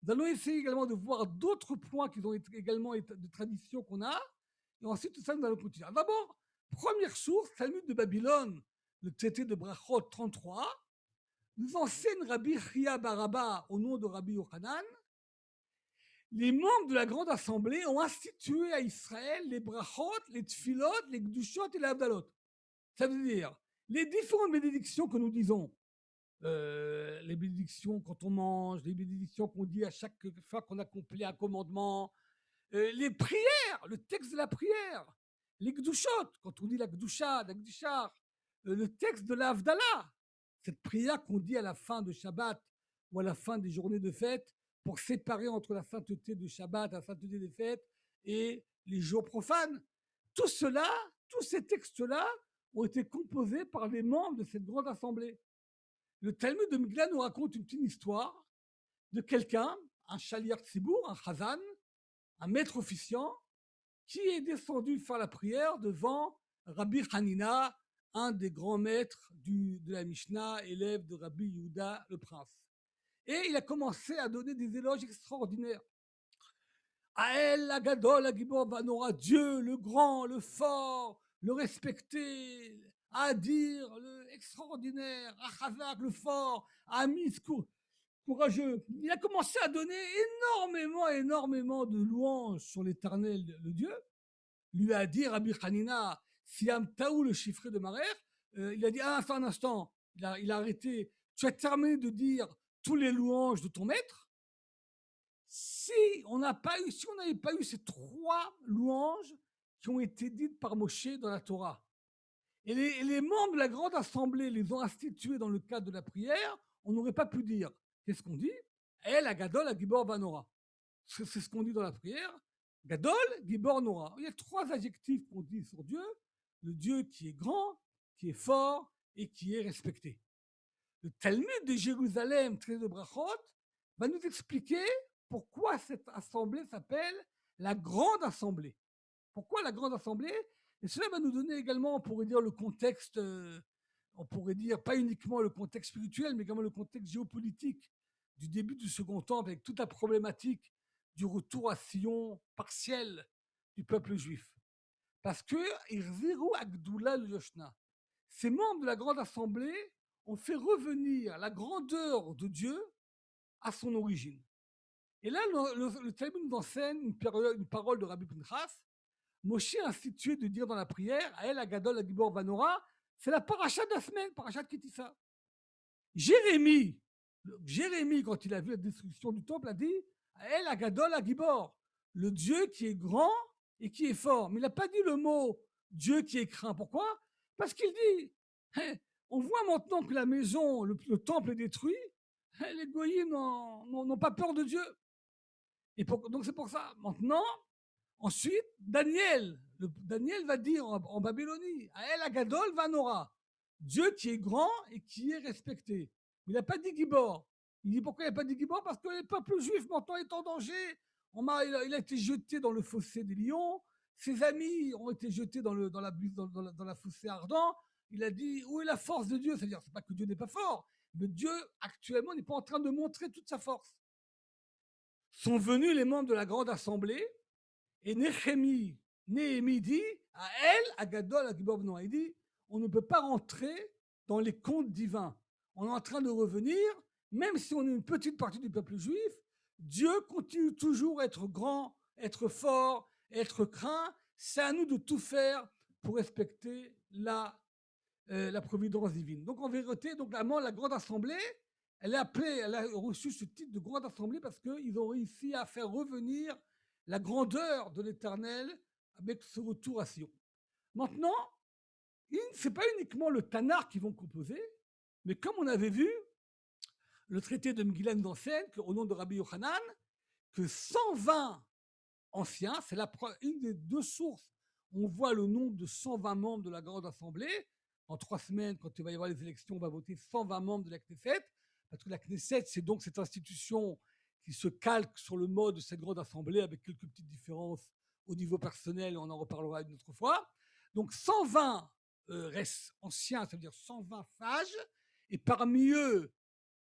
Nous allons essayer également de voir d'autres points qui ont également de tradition qu'on a. Et ensuite, tout ça, nous allons continuer. D'abord, première source, Talmud de Babylone, le traité de Brachot 33, nous enseigne Rabbi Chia Baraba au nom de Rabbi Yochanan. Les membres de la grande assemblée ont institué à Israël les brachot, les tfilot, les gdushot et les avdalot. Ça veut dire les différentes bénédictions que nous disons, les bénédictions quand on mange, les bénédictions qu'on dit à chaque fois qu'on accomplit un commandement, les prières, le texte de la prière, les gdushot, quand on dit la gdusha, la gdishar, le texte de la avdala, cette prière qu'on dit à la fin de Shabbat ou à la fin des journées de fête, pour séparer entre la sainteté de Shabbat, la sainteté des fêtes et les jours profanes. Tout cela, tous ces textes-là ont été composés par les membres de cette grande assemblée. Le Talmud de Migla nous raconte une petite histoire de quelqu'un, un Shaliach Tzibour, un Chazan, un maître officiant, qui est descendu faire la prière devant Rabbi Hanina, un des grands maîtres de la Mishnah, élève de Rabbi Yehuda le Prince. Et il a commencé à donner des éloges extraordinaires. Ael, Agadol, Agibor, Vanora, Dieu, le grand, le fort, le respecté, Adir, le extraordinaire, Achazak, le fort, Amis, courageux. Il a commencé à donner énormément de louanges sur l'éternel, le Dieu. Lui a dit, Rabbi Hanina, Siam Taou, le chiffré de Marer, il a dit, un instant, il a arrêté. Tu as terminé de dire tous les louanges de ton maître. Si on n'avait pas eu ces 3 louanges qui ont été dites par Moshe dans la Torah, et les membres de la grande assemblée les ont instituées dans le cadre de la prière, on n'aurait pas pu dire. Qu'est-ce qu'on dit? El, Agadol, Agibor, Vanora. C'est ce qu'on dit dans la prière. Gadol, Gibor, Nora. Il y a 3 adjectifs qu'on dit sur Dieu. Le Dieu qui est grand, qui est fort et qui est respecté. Le Talmud de Jérusalem, traité de Brachot, va nous expliquer pourquoi cette assemblée s'appelle la Grande Assemblée. Pourquoi la Grande Assemblée? Et cela va nous donner également, on pourrait dire, le contexte, on pourrait dire pas uniquement le contexte spirituel, mais également le contexte géopolitique du début du Second Temple, avec toute la problématique du retour à Sion partiel du peuple juif. Parce que Irziru Agdoula le Yoshna, ces membres de la Grande Assemblée ont fait revenir la grandeur de Dieu à son origine. Et là, le Talmud nous enseigne une parole de Rabbi Pinchas. Moshe a institué de dire dans la prière, El Agadol Agibor Vanora, c'est la paracha de la semaine, paracha de Kitissa. Jérémie, quand il a vu la destruction du temple, a dit, El Agadol Agibor, le Dieu qui est grand et qui est fort. Mais il n'a pas dit le mot Dieu qui est craint. Pourquoi? Parce qu'il dit, on voit maintenant que la maison, le temple est détruit, Les goyim n'ont pas peur de Dieu. Donc c'est pour ça. Maintenant, ensuite, Daniel va dire en Babylonie, El Agadol Vanora, Dieu qui est grand et qui est respecté. Il n'a pas dit Gibor. Il dit pourquoi il n'a pas dit Gibor? Parce que le peuple juif maintenant est en danger. Il a été jeté dans le fossé des lions. Ses amis ont été jetés dans la fossé ardent. Il a dit où est la force de Dieu? C'est-à-dire, c'est pas que Dieu n'est pas fort, mais Dieu actuellement n'est pas en train de montrer toute sa force. Sont venus les membres de la grande assemblée et Néhémie dit à elle, à Gadol, à Gibor Benoît, il dit on ne peut pas rentrer dans les contes divins. On est en train de revenir, même si on est une petite partie du peuple juif, Dieu continue toujours à être grand, être fort, être craint. C'est à nous de tout faire pour respecter la providence divine. Donc en vérité, la grande assemblée, elle a reçu ce titre de grande assemblée parce qu'ils ont réussi à faire revenir la grandeur de l'Éternel avec ce retour à Sion. Maintenant, ce n'est pas uniquement le Tanakh qu'ils vont composer, mais comme on avait vu, le traité de Megillah nous enseigne au nom de Rabbi Yochanan, que 120 anciens, c'est une des deux sources où on voit le nombre de 120 membres de la Grande Assemblée. En 3 semaines, quand il va y avoir les élections, on va voter 120 membres de la Knesset, parce que la Knesset, c'est donc cette institution qui se calque sur le mode de cette Grande Assemblée, avec quelques petites différences au niveau personnel, on en reparlera une autre fois. Donc 120 restent anciens, ça veut dire 120 sages, et parmi eux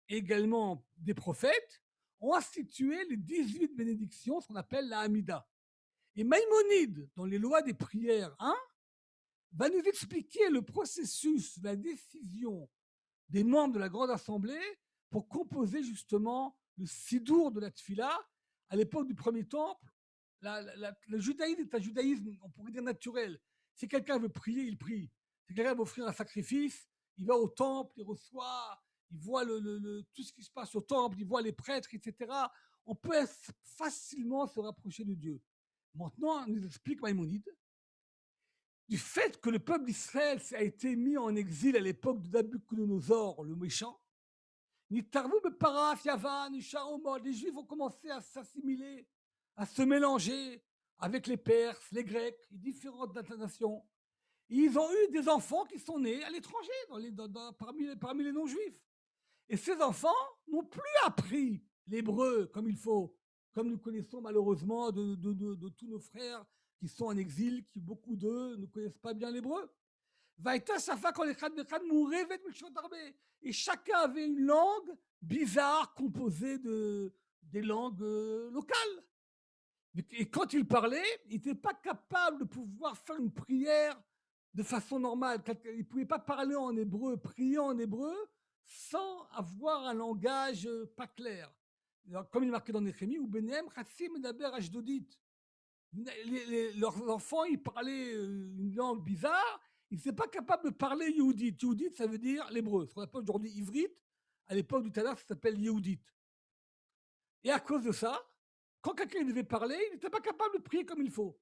également des prophètes, ont institué les 18 bénédictions, ce qu'on appelle la Hamida. Et Maïmonide, dans les lois des prières 1, va nous expliquer le processus, la décision des membres de la Grande Assemblée pour composer justement le Sidour de la Tfila. À l'époque du Premier Temple, le judaïsme est un judaïsme, on pourrait dire naturel. Si quelqu'un veut prier, il prie. Si quelqu'un veut offrir un sacrifice, il va au temple, il reçoit, il voit tout ce qui se passe au temple, il voit les prêtres, etc. On peut facilement se rapprocher de Dieu. Maintenant, on nous explique Maïmonide, du fait que le peuple d'Israël a été mis en exil à l'époque de Nabuchodonosor, le méchant, les Juifs ont commencé à s'assimiler, à se mélanger avec les Perses, les Grecs, les différentes nations. Et ils ont eu des enfants qui sont nés à l'étranger, parmi les non-juifs. Et ces enfants n'ont plus appris l'hébreu comme il faut, comme nous connaissons malheureusement de tous nos frères qui sont en exil, qui beaucoup d'eux ne connaissent pas bien l'hébreu. Et chacun avait une langue bizarre composée des langues locales. Et quand il parlait, il n'était pas capable de pouvoir faire une prière de façon normale. Il ne pouvait pas parler en hébreu, prier en hébreu, sans avoir un langage pas clair. Alors, comme il est marqué dans Néhémie, ou Benem, Chassim Medaber Ashdodit. Leurs enfants, ils parlaient une langue bizarre, ils n'étaient pas capables de parler Yehudit. Yehudit, ça veut dire l'hébreu. Ce qu'on appelle aujourd'hui ivrite, à l'époque du Tanakh, ça s'appelle Yehudit. Et à cause de ça, quand quelqu'un devait parler, il n'était pas capable de prier comme il faut.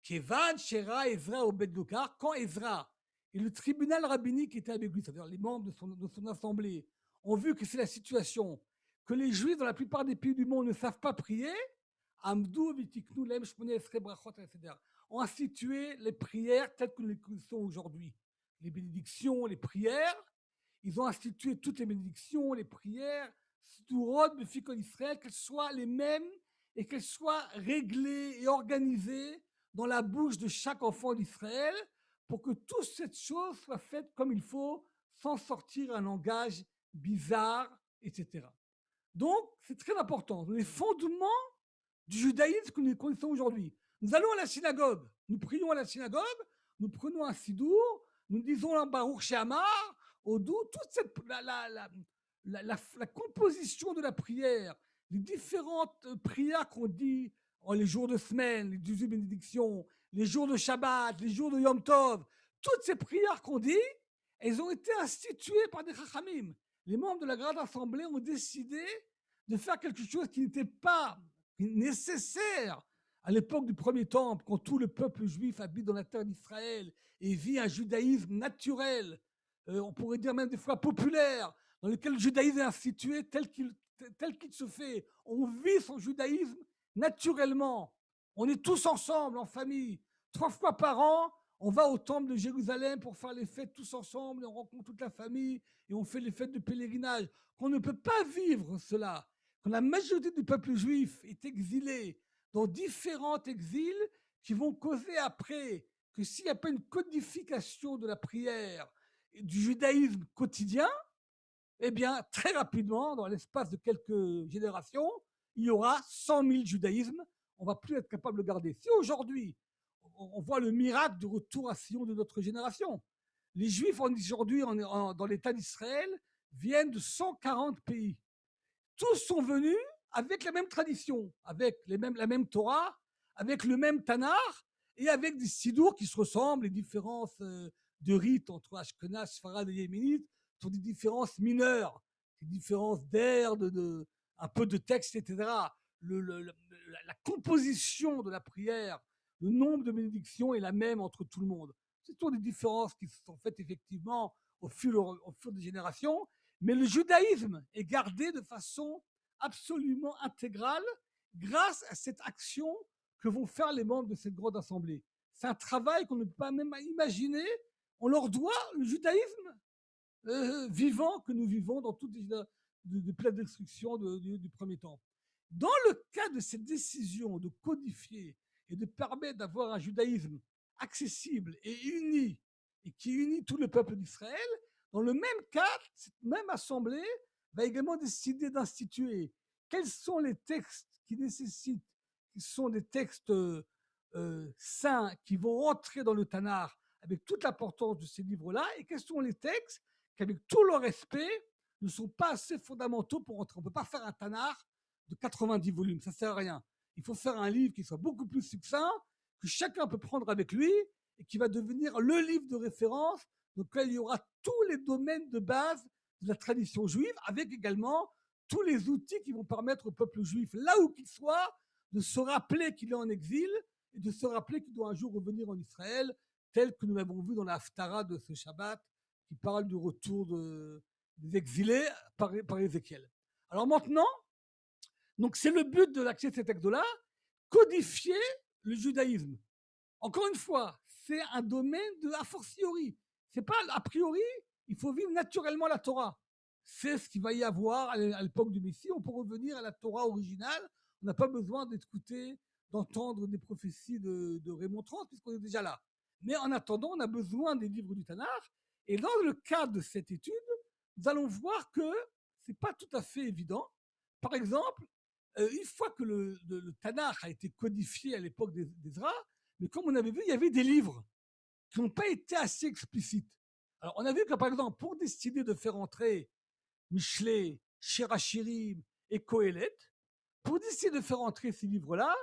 Kevan, Shera, Ezra, Obed-Lokar, quand Ezra et le tribunal rabbinique était avec lui, c'est-à-dire les membres de son assemblée, ont vu que c'est la situation, que les Juifs dans la plupart des pays du monde ne savent pas prier, Amdou, Vitiknou, Lem, Shmone, Esre, Brachot, etc., ont institué les prières telles que nous les connaissons aujourd'hui. Les bénédictions, les prières, ils ont institué toutes les bénédictions, les prières, Stourot, Befikon Israël, qu'elles soient les mêmes et qu'elles soient réglées et organisées dans la bouche de chaque enfant d'Israël pour que toute cette chose soit faite comme il faut, sans sortir un langage bizarre, etc. Donc, c'est très important. Les fondements du judaïsme que nous connaissons aujourd'hui. Nous allons à la synagogue, nous prions à la synagogue, nous prenons un sidour, nous disons un Baruch She'amar, Odou, toute la composition de la prière, les différentes prières qu'on dit les jours de semaine, les 18 bénédictions, les jours de Shabbat, les jours de Yom Tov, toutes ces prières qu'on dit, elles ont été instituées par des Chachamim. Les membres de la Grande Assemblée ont décidé de faire quelque chose qui n'était pas nécessaire à l'époque du Premier Temple, quand tout le peuple juif habite dans la terre d'Israël et vit un judaïsme naturel, on pourrait dire même des fois populaire, dans lequel le judaïsme est institué tel qu'il se fait. On vit son judaïsme naturellement. On est tous ensemble, en famille. 3 fois par an, on va au temple de Jérusalem pour faire les fêtes tous ensemble, et on rencontre toute la famille, et on fait les fêtes de pèlerinage. Qu'on ne peut pas vivre cela, que la majorité du peuple juif est exilé dans différents exils qui vont causer après que s'il n'y a pas une codification de la prière et du judaïsme quotidien, eh bien, très rapidement, dans l'espace de quelques générations, il y aura 100 000 judaïsmes. On ne va plus être capable de garder. Si aujourd'hui, on voit le miracle du retour à Sion de notre génération, les Juifs aujourd'hui dans l'État d'Israël viennent de 140 pays. Tous sont venus avec la même tradition, avec la même Torah, avec le même Tanakh et avec des sidours qui se ressemblent. Les différences de rites entre Ashkenaz, Sfarad et Yéménite sont des différences mineures, des différences d'air, un peu de texte, etc. La composition de la prière, le nombre de bénédictions est la même entre tout le monde. Ce sont des différences qui se sont faites effectivement au fur des générations, mais le judaïsme est gardé de façon absolument intégrale grâce à cette action que vont faire les membres de cette grande assemblée. C'est un travail qu'on ne peut pas même imaginer. On leur doit le judaïsme vivant que nous vivons dans toutes depuis la destruction du premier temple. Dans le cas de cette décision de codifier et de permettre d'avoir un judaïsme accessible et uni, et qui unit tout le peuple d'Israël, dans le même cas, cette même assemblée va également décider d'instituer quels sont les textes qui sont des textes saints, qui vont rentrer dans le Tanakh avec toute l'importance de ces livres-là, et quels sont les textes qui, avec tout leur respect, ne sont pas assez fondamentaux pour entrer. On ne peut pas faire un Tanakh de 90 volumes, ça ne sert à rien. Il faut faire un livre qui soit beaucoup plus succinct, que chacun peut prendre avec lui, et qui va devenir le livre de référence dans lequel il y aura tous les domaines de base de la tradition juive, avec également tous les outils qui vont permettre au peuple juif, là où qu'il soit, de se rappeler qu'il est en exil et de se rappeler qu'il doit un jour revenir en Israël, tel que nous l'avons vu dans la Haftara de ce Shabbat, qui parle du retour des exilés par Ézéchiel. Alors maintenant, donc c'est le but de l'accès de cet texte-là, codifier le judaïsme. Encore une fois, c'est un domaine de a fortiori. C'est pas a priori, il faut vivre naturellement la Torah. C'est ce qu'il va y avoir à l'époque du Messie. On peut revenir à la Torah originale. On n'a pas besoin d'écouter, d'entendre des prophéties de Raymond XXX, puisqu'on est déjà là. Mais en attendant, on a besoin des livres du Tanakh. Et dans le cadre de cette étude, nous allons voir que ce n'est pas tout à fait évident. Par exemple, une fois que le Tanakh a été codifié à l'époque d'Ezra, mais comme on avait vu, il y avait des livres qui n'ont pas été assez explicites. Alors, on a vu que, par exemple, pour décider de faire entrer Michelet, Shirachirim et Kohelet, pour décider de faire entrer ces livres-là,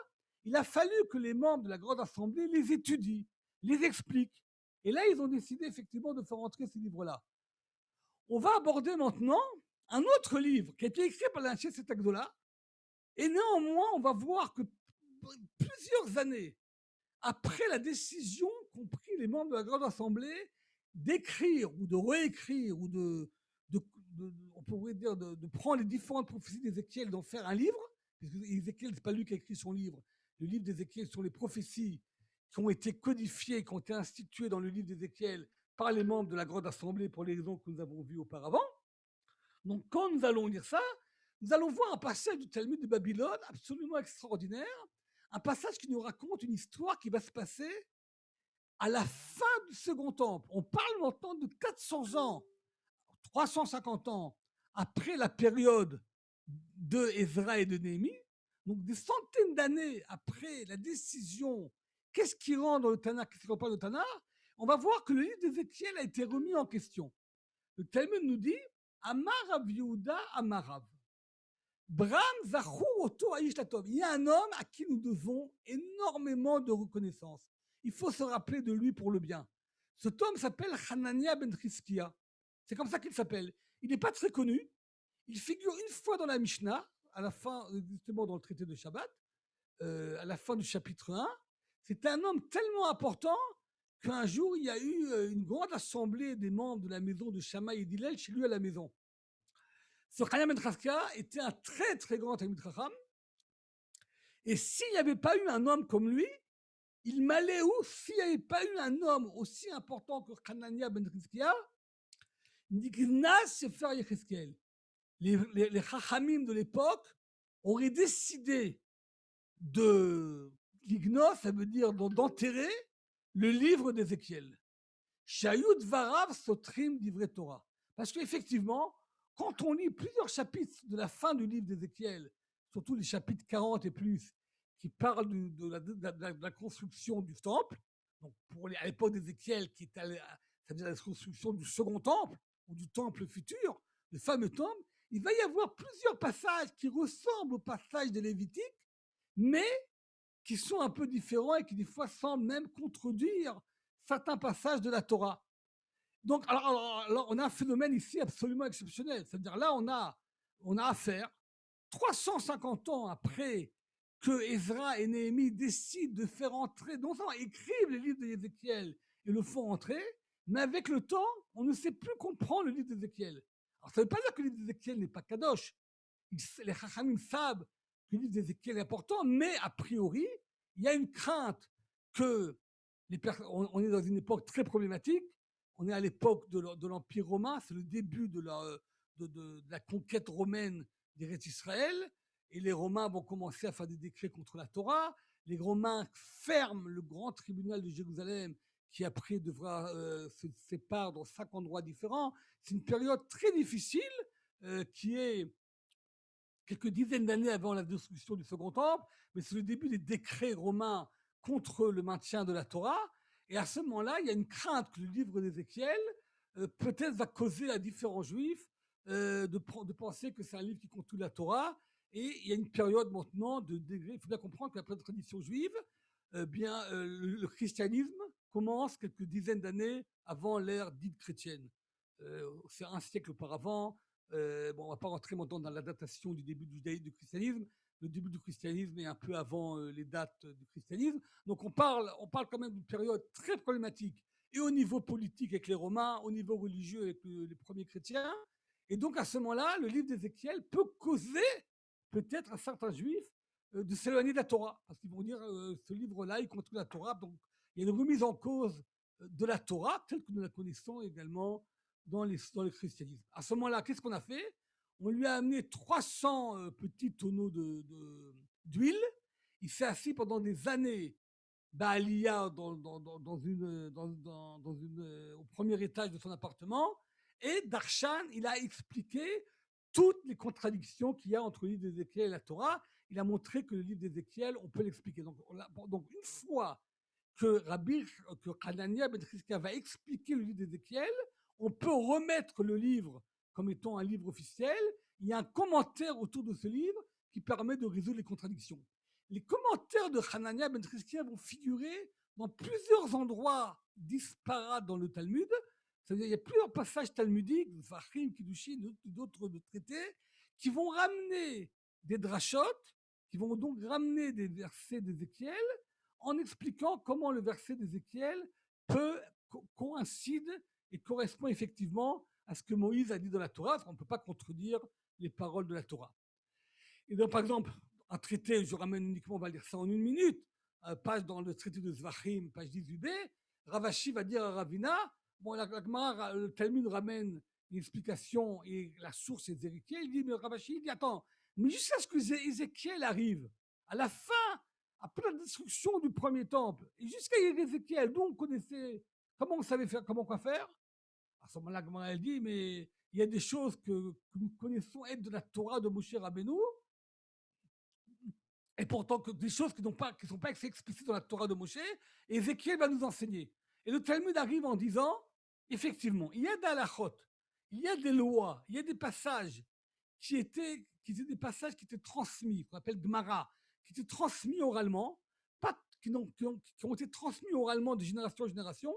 il a fallu que les membres de la Grande Assemblée les étudient, les expliquent. Et là, ils ont décidé effectivement de faire entrer ces livres-là. On va aborder maintenant un autre livre qui a été écrit par l'Ancien Setagdola, et néanmoins, on va voir que plusieurs années après la décision qu'ont pris les membres de la Grande Assemblée d'écrire ou de réécrire ou on pourrait dire de prendre les différentes prophéties d'Ézéchiel, d'en faire un livre, parce que Ézéchiel, ce n'est pas lui qui a écrit son livre. Le livre d'Ézéchiel sont les prophéties qui ont été codifiées, qui ont été instituées dans le livre d'Ézéchiel par les membres de la Grande Assemblée pour les raisons que nous avons vues auparavant. Donc, quand nous allons lire ça, nous allons voir un passage du Talmud de Babylone absolument extraordinaire, un passage qui nous raconte une histoire qui va se passer à la fin du Second Temple. On parle maintenant de 400 ans, 350 ans après la période de Ezra et de Néhémie, donc des centaines d'années après la décision, qu'est-ce qui rentre dans le Tanakh, qu'est-ce qui rentre pas dans le Tanakh, on va voir que le livre d'Ézéchiel a été remis en question. Le Talmud nous dit Amar Rav Yehuda Amarav. Bram Zachur Oto Aish Latov. Il y a un homme à qui nous devons énormément de reconnaissance. Il faut se rappeler de lui pour le bien. Cet homme s'appelle Hanania ben Chizkia. C'est comme ça qu'il s'appelle. Il n'est pas très connu. Il figure une fois dans la Mishnah, à la fin, justement dans le traité de Shabbat, à la fin du chapitre 1. C'est un homme tellement important qu'un jour, il y a eu une grande assemblée des membres de la maison de Shammai et d'Hillel chez lui à la maison. Ce Hanania ben Chazkia était un très très grand Talmid Chacham. Et s'il n'y avait pas eu un homme comme lui, il m'allait où s'il n'y avait pas eu un homme aussi important que Hanania ben Chazkia, Nignas Sefer Yechezkel. Les Chachamim de l'époque auraient décidé de l'ignos, ça veut dire d'enterrer le livre d'Ézéchiel. Shayut Varav Sotrim d'Ivret Torah. Parce qu'effectivement, quand on lit plusieurs chapitres de la fin du livre d'Ézéchiel, surtout les chapitres 40 et plus, qui parlent de la construction du temple, donc à l'époque d'Ézéchiel, qui est c'est-à-dire la construction du second temple, ou du temple futur, le fameux temple, il va y avoir plusieurs passages qui ressemblent aux passages de Lévitique, mais qui sont un peu différents et qui des fois semblent même contredire certains passages de la Torah. Donc, alors, on a un phénomène ici absolument exceptionnel. C'est-à-dire là, on a affaire, 350 ans après que Ezra et Néhémie décident de faire entrer, non seulement écrivent les livres d'Ézéchiel et le font entrer, mais avec le temps, on ne sait plus comprendre le livre d'Ézéchiel. Alors, ça ne veut pas dire que le livre d'Ézéchiel n'est pas kadosh. Les Chachamim savent que le livre d'Ézéchiel est important, mais a priori, il y a une crainte que on est dans une époque très problématique. On est à l'époque de l'Empire romain, c'est le début de la conquête romaine d'Eretz Israël, et les Romains vont commencer à faire des décrets contre la Torah. Les Romains ferment le grand tribunal de Jérusalem, qui après devra se séparer dans 5 endroits différents. C'est une période très difficile, qui est quelques dizaines d'années avant la destruction du Second Temple, mais c'est le début des décrets romains contre le maintien de la Torah. Et à ce moment-là, il y a une crainte que le livre d'Ézéchiel peut-être va causer à différents juifs de penser que c'est un livre qui contient la Torah. Et il y a une période maintenant de degré. Il faut bien comprendre que la tradition juive, le christianisme commence quelques dizaines d'années avant l'ère dite chrétienne. C'est un siècle auparavant. On ne va pas rentrer maintenant dans la datation du début du judaïsme, du christianisme. Le début du christianisme est un peu avant les dates du christianisme. Donc on parle quand même d'une période très problématique, et au niveau politique avec les Romains, au niveau religieux avec les premiers chrétiens. Et donc à ce moment-là, le livre d'Ézéchiel peut causer peut-être à certains juifs de s'éloigner de la Torah. Parce qu'ils vont dire, ce livre-là, il contient la Torah. Donc il y a une remise en cause de la Torah, telle que nous la connaissons également dans le christianisme. À ce moment-là, qu'est-ce qu'on a fait? On lui a amené 300 petits tonneaux d'huile. Il s'est assis pendant des années Baalia au premier étage de son appartement. Et Darshan, il a expliqué toutes les contradictions qu'il y a entre le livre d'Ézéchiel et la Torah. Il a montré que le livre d'Ézéchiel, on peut l'expliquer. Donc une fois que Hanania ben Chizkia va expliquer le livre d'Ézéchiel, on peut remettre le livre comme étant un livre officiel. Il y a un commentaire autour de ce livre qui permet de résoudre les contradictions. Les commentaires de Hanania ben Chizkia vont figurer dans plusieurs endroits disparates dans le Talmud. C'est-à-dire, il y a plusieurs passages talmudiques, Fahim, Kiddushin, d'autres traités, qui vont ramener des drachotes, qui vont donc ramener des versets d'Ézéchiel, en expliquant comment le verset d'Ézéchiel coïncide et correspond effectivement à ce que Moïse a dit dans la Torah. On ne peut pas contredire les paroles de la Torah. Et donc, par exemple, un traité, je ramène uniquement, on va lire ça en 1 minute, page dans le traité de Zvachim, page 18b, Ravashi va dire à Ravina, le Talmud ramène une explication et la source est Ézéchiel. Il dit, mais Ravashi, il dit, attends, mais jusqu'à ce que Ézéchiel arrive, à la fin, après la destruction du premier temple, et jusqu'à Ézéchiel, d'où on connaissait, comment on savait faire, comment quoi faire, à ce moment-là, elle dit, mais il y a des choses que nous connaissons être de la Torah de Moshe Rabbeinu, et pourtant que des choses qui ne sont pas explicites dans la Torah de Moshe, et Ézéchiel va nous enseigner. Et le Talmud arrive en disant, effectivement, il y a des halachot, il y a des lois, il y a des passages qui étaient des passages qui étaient transmis, qu'on appelle Gemara, qui étaient transmis oralement, qui ont été transmis oralement de génération en génération,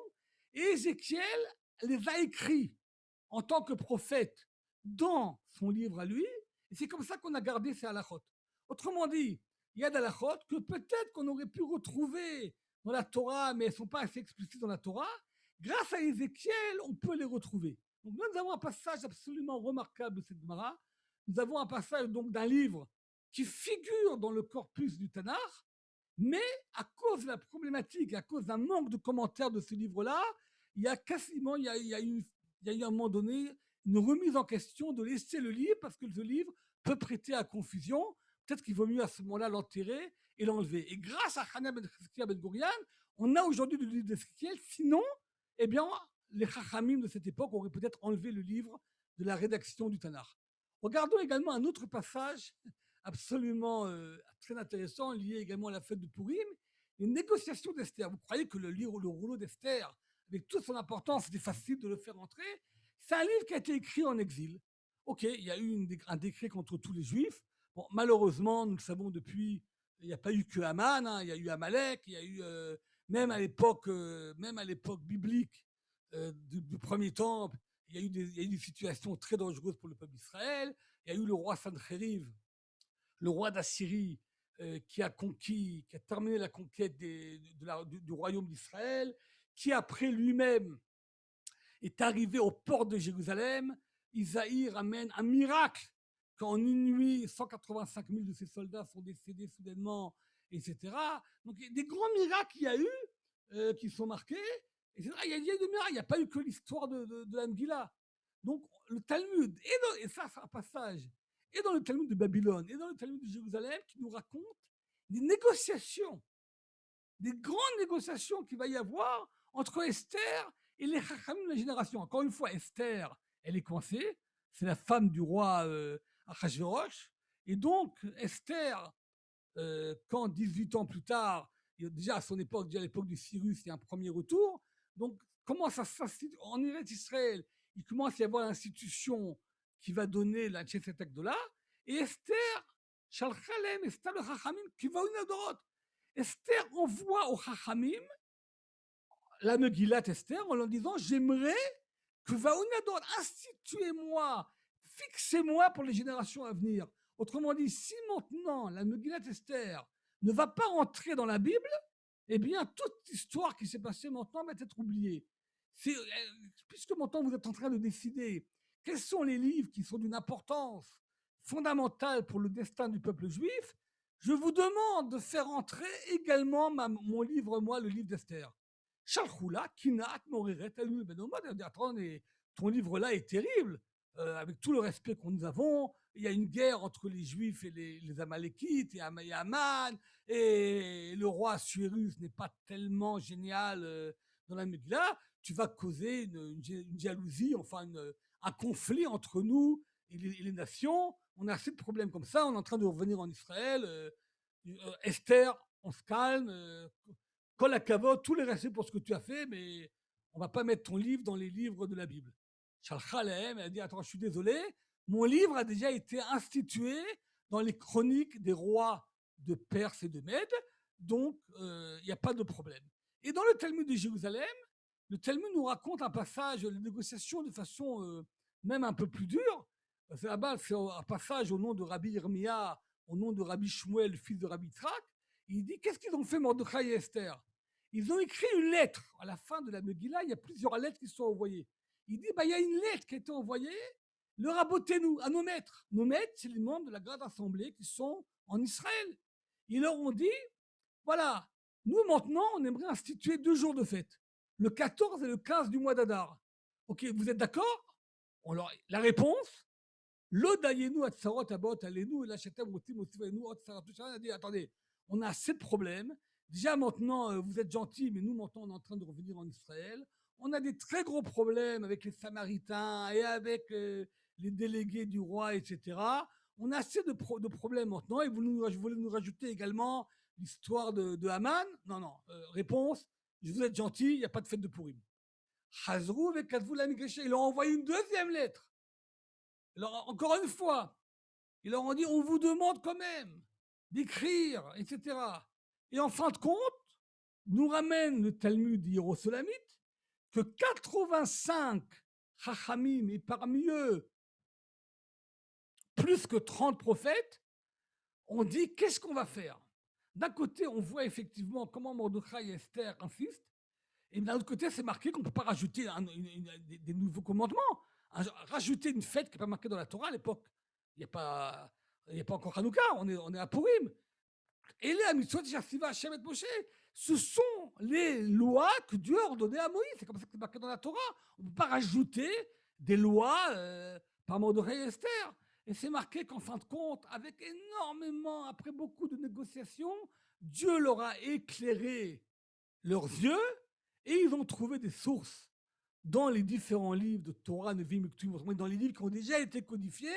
et Ézéchiel les a écrits en tant que prophète dans son livre à lui, et c'est comme ça qu'on a gardé ces halachot. Autrement dit, il y a des halachot que peut-être qu'on aurait pu retrouver dans la Torah, mais elles ne sont pas assez explicites dans la Torah. Grâce à Ézéchiel, on peut les retrouver. Donc nous avons un passage absolument remarquable de cette Gemara, nous avons un passage donc d'un livre qui figure dans le corpus du Tanakh, mais à cause de la problématique, à cause d'un manque de commentaires de ce livre-là, il y a quasiment, il y a eu à un moment donné une remise en question de laisser le livre parce que ce livre peut prêter à confusion. Peut-être qu'il vaut mieux à ce moment-là l'enterrer et l'enlever. Et grâce à Hana ben Chizkiya ben Gourian, on a aujourd'hui le livre d'Ézéchiel. Sinon, eh bien, les Chachamim de cette époque auraient peut-être enlevé le livre de la rédaction du Tanakh. Regardons également un autre passage absolument très intéressant, lié également à la fête de Purim, les négociations d'Esther. Vous croyez que le rouleau d'Esther, avec toute son importance, c'était facile de le faire entrer? C'est un livre qui a été écrit en exil. Ok, il y a eu un décret contre tous les Juifs. Bon, malheureusement, nous le savons depuis, il n'y a pas eu que Haman, hein, il y a eu Amalek, il y a eu même à l'époque biblique du premier temple, il y a eu des situations très dangereuses pour le peuple d'Israël. Il y a eu le roi Sancheriv, le roi d'Assyrie, qui a terminé la conquête du royaume d'Israël, qui après lui-même est arrivé au port de Jérusalem. Isaïe ramène un miracle qu'en une nuit, 185 000 de ses soldats sont décédés soudainement, etc. Donc des grands miracles qu'il y a eu, qui sont marqués, etc. Il y a des miracles, il n'y a pas eu que l'histoire de la Megillah. Donc le Talmud, et ça c'est un passage, et dans le Talmud de Babylone, et dans le Talmud de Jérusalem, qui nous raconte des négociations, des grandes négociations qu'il va y avoir entre Esther et les Chachamim de la génération. Encore une fois, Esther, elle est coincée, c'est la femme du roi Achashverosh, et donc Esther, quand 18 ans plus tard, déjà à son époque, déjà à l'époque du Cyrus, il y a un premier retour, donc comment ça s'institue en Israël, il commence à y avoir l'institution qui va donner la Tcheset Agdola, et Esther, Shalchalem, Esther le Chachamim, qui va une Adorot. Esther envoie aux Chachamim la Megillat Esther en leur disant j'aimerais que Vaounador, instituez-moi, fixez-moi pour les générations à venir. Autrement dit, si maintenant la Megillat Esther ne va pas entrer dans la Bible, eh bien toute l'histoire qui s'est passée maintenant va être oubliée. Puisque maintenant vous êtes en train de décider quels sont les livres qui sont d'une importance fondamentale pour le destin du peuple juif, je vous demande de faire entrer également mon livre, moi, le livre d'Esther. Shalchoula, Kinat, Moreret, Alun, Ben Omad, elle dit attendez, ton livre-là est terrible, avec tout le respect que nous avons. Il y a une guerre entre les Juifs et les Amalékites, et Aman, et le roi Assuérus n'est pas tellement génial dans la Megillah. Tu vas causer une jalousie, enfin un conflit entre nous et les nations. On a assez de problèmes comme ça, on est en train de revenir en Israël. Esther, on se calme. Kol hakavod, tous les respects pour ce que tu as fait, mais on va pas mettre ton livre dans les livres de la Bible. Shalchalem, elle a dit attends, je suis désolé, mon livre a déjà été institué dans les chroniques des rois de Perse et de Mède, donc il n'y a pas de problème. Et dans le Talmud de Jérusalem, le Talmud nous raconte un passage, les négociations de façon même un peu plus dure. C'est là-bas, c'est un passage au nom de Rabbi Yirmiya, au nom de Rabbi Shmuel, fils de Rabbi Tzrak. Il dit qu'est-ce qu'ils ont fait Mordechai et Esther? Ils ont écrit une lettre. À la fin de la Megillah, il y a plusieurs lettres qui sont envoyées. Il dit il y a une lettre qui a été envoyée, le rabotez-nous, à nos maîtres. Nos maîtres, c'est les membres de la Grande Assemblée qui sont en Israël. Ils leur ont dit voilà, nous maintenant, on aimerait instituer 2 jours de fête, le 14 et le 15 du mois d'Adar. Ok, vous êtes d'accord? La réponse, l'odayenu atzarot abot alenu l'achetem rotim osivenu otzaratushan a dit attendez, on a assez de problèmes. Déjà maintenant, vous êtes gentils, mais nous maintenant on est en train de revenir en Israël. On a des très gros problèmes avec les Samaritains et avec les délégués du roi, etc. On a assez de problèmes maintenant et vous voulez nous rajouter également l'histoire de Haman? Non, non. Réponse, vous êtes gentils, il n'y a pas de fête de Purim. Chazrou avec Kadvou la Migréché, ils leur ont envoyé une deuxième lettre. Alors, encore une fois, ils leur ont dit on vous demande quand même d'écrire, etc. Et en fin de compte, nous ramène le Talmud hiérosolamite que 85 Chachamim, et parmi eux, plus que 30 prophètes, ont dit qu'est-ce qu'on va faire? D'un côté, on voit effectivement comment Mordechai et Esther insistent, et d'un autre côté, c'est marqué qu'on ne peut pas rajouter des nouveaux commandements. Rajouter une fête qui n'est pas marquée dans la Torah à l'époque. Il n'y a pas encore Hanouka, on est à Purim. Et les Mitzvot Shasiva Hashem et Moshe, ce sont les lois que Dieu a ordonnées à Moïse. C'est comme ça que c'est marqué dans la Torah. On ne peut pas rajouter des lois par Mordechai et Esther. Et c'est marqué qu'en fin de compte, avec énormément, après beaucoup de négociations, Dieu leur a éclairé leurs yeux et ils ont trouvé des sources dans les différents livres de Torah, Nevi'im, Ketuvim, dans les livres qui ont déjà été codifiés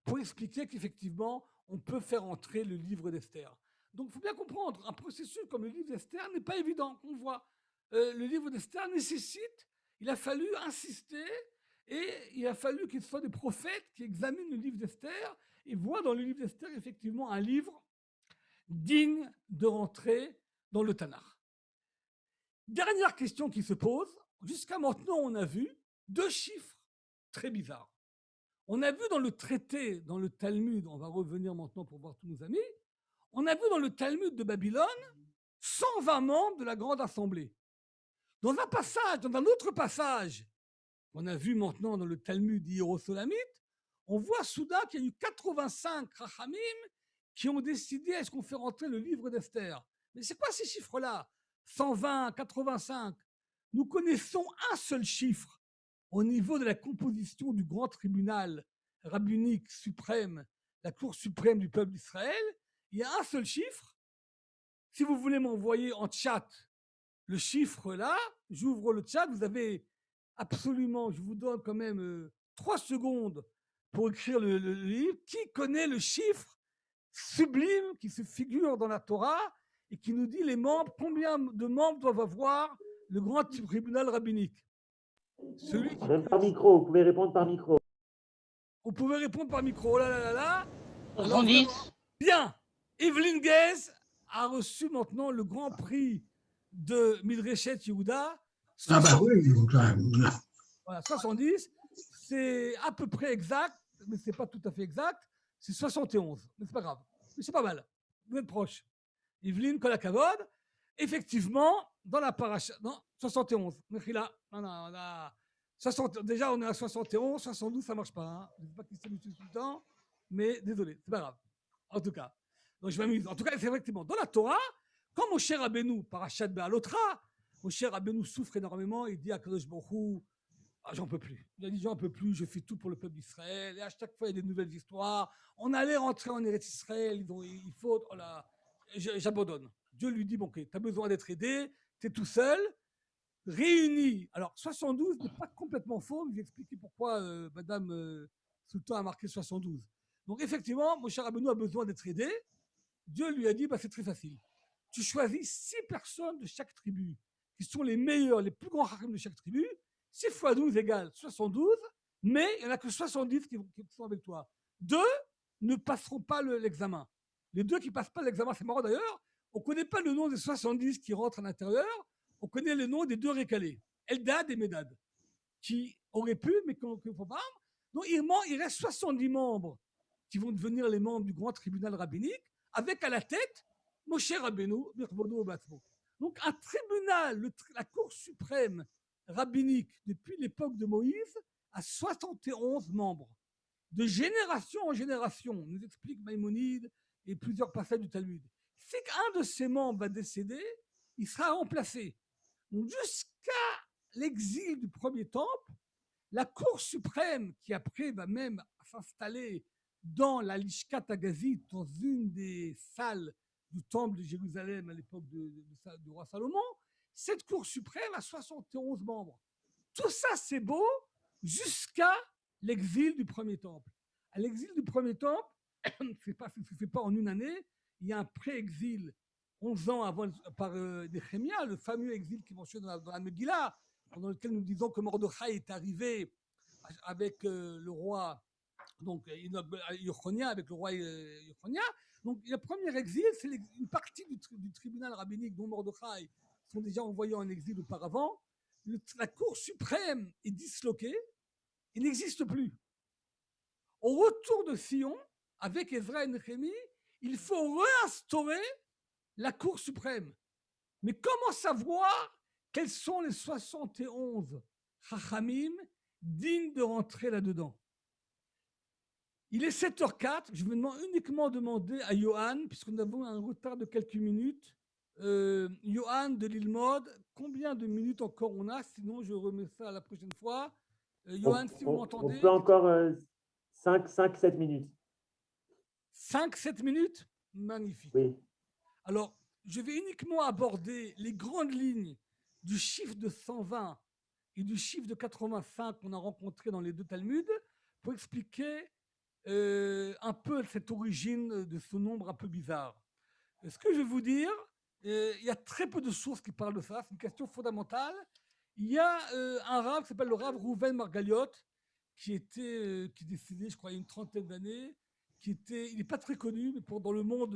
pour expliquer qu'effectivement, on peut faire entrer le livre d'Esther. Donc, il faut bien comprendre, un processus comme le livre d'Esther n'est pas évident. On voit, le livre d'Esther nécessite, il a fallu insister et il a fallu qu'il soit des prophètes qui examinent le livre d'Esther et voient dans le livre d'Esther effectivement un livre digne de rentrer dans le Tanakh. Dernière question qui se pose, jusqu'à maintenant on a vu 2 chiffres très bizarres. On a vu dans le traité, dans le Talmud, on va revenir maintenant pour voir tous nos amis, on a vu dans le Talmud de Babylone 120 membres de la Grande Assemblée. Dans un autre passage, qu'on a vu maintenant dans le Talmud d'Hiérosolamite, on voit soudain qu'il y a eu 85 Rachamim qui ont décidé est-ce qu'on fait rentrer le livre d'Esther. Mais c'est quoi ces chiffres-là? 120, 85. Nous connaissons un seul chiffre au niveau de la composition du grand tribunal rabbinique suprême, la Cour suprême du peuple d'Israël. Il y a un seul chiffre. Si vous voulez m'envoyer en chat le chiffre là, j'ouvre le chat, vous avez absolument, je vous donne quand même 3 secondes pour écrire le livre. Qui connaît le chiffre sublime qui se figure dans la Torah et qui nous dit les membres, combien de membres doivent avoir le grand tribunal rabbinique? Même par micro, vous pouvez répondre par micro. Vous pouvez répondre par micro. Oh là là là là. 70. Bien. Evelyne Guez a reçu maintenant le grand prix de Midreshet Yehuda. Ah bah oui, voilà, 70. C'est à peu près exact, mais c'est pas tout à fait exact. C'est 71, mais c'est pas grave. Mais c'est pas mal. Vous êtes proche. Evelyne Kolakavod, effectivement, dans la paracha, non, 71. Là, on a 60, déjà, on est à 71, 72, ça marche pas. Hein. Je ne sais pas qui c'est tout le temps, mais désolé, c'est pas grave. En tout cas, donc je m'amuse. En tout cas, c'est effectivement dans la Torah, quand Moshe Rabbeinu, parachat Be'alotra, Moshe Rabbeinu souffre énormément, il dit à Kadosh Baruch Hu, j'en peux plus. Il a dit j'en peux plus, je fais tout pour le peuple d'Israël. Et à chaque fois, il y a des nouvelles histoires. On allait rentrer en Eretz Israël, il faut, oh là, j'abandonne. Dieu lui dit, bon, ok, tu as besoin d'être aidé, tu es tout seul, réuni. Alors, 72 n'est pas complètement faux, mais j'ai expliqué pourquoi Madame Sultan a marqué 72. Donc, effectivement, Moshe Rabbeinu a besoin d'être aidé. Dieu lui a dit, bah, c'est très facile. Tu choisis 6 personnes de chaque tribu, qui sont les meilleurs, les plus grands harim de chaque tribu. 6 fois 12 égale 72, mais il n'y en a que 70 qui sont avec toi. 2 ne passeront pas l'examen. Les 2 qui ne passent pas l'examen, c'est marrant d'ailleurs, on ne connaît pas le nom des 70 qui rentrent à l'intérieur, on connaît le nom des 2 récalés, Eldad et Medad, qui auraient pu, mais qui ne font pas. Donc il reste 70 membres qui vont devenir les membres du grand tribunal rabbinique, avec à la tête Moshe Rabbeinu, Birvono Batzmo. Donc un tribunal, la Cour suprême rabbinique, depuis l'époque de Moïse, a 71 membres. De génération en génération, nous explique Maïmonide et plusieurs passages du Talmud. Si un de ces membres va décéder, il sera remplacé. Donc jusqu'à l'exil du premier temple, la Cour suprême, qui après va même s'installer dans la Lishkat Agazit, dans une des salles du temple de Jérusalem à l'époque du roi Salomon, cette Cour suprême a 71 membres. Tout ça, c'est beau jusqu'à l'exil du premier temple. À l'exil du premier temple, ça ne se fait pas en une année, il y a un pré-exil 11 ans avant par Néhémia, le fameux exil qui est mentionné dans la Megillah, dans lequel nous disons que Mordechai est arrivé avec le roi, donc Yochonia, avec le roi Yochonia. Donc le premier exil, c'est une partie du tribunal rabbinique dont Mordechai sont déjà envoyés en exil auparavant. La Cour suprême est disloquée, il n'existe plus. Au retour de Sion, avec Ezra et Néhémie, il faut réinstaurer la Cour suprême. Mais comment savoir quels sont les 71 Chachamim dignes de rentrer là-dedans? Il est 7h04. Je vais uniquement demander à Johan, puisqu'on avons un retard de quelques minutes. Johan de Lilmod, combien de minutes encore on a? Sinon, je remets ça la prochaine fois. Johan, si vous On m'entendez. peut encore 5-7 minutes. 5-7 minutes? Magnifique. Oui. Alors, je vais uniquement aborder les grandes lignes du chiffre de 120 et du chiffre de 85 qu'on a rencontré dans les deux Talmuds pour expliquer un peu cette origine de ce nombre un peu bizarre. Ce que je vais vous dire, il y a très peu de sources qui parlent de ça, c'est une question fondamentale. Il y a un rabbin qui s'appelle le rabbin Rouven Margaliot, qui est décédé, je crois, il y a une trentaine d'années, il n'est pas très connu, mais dans le monde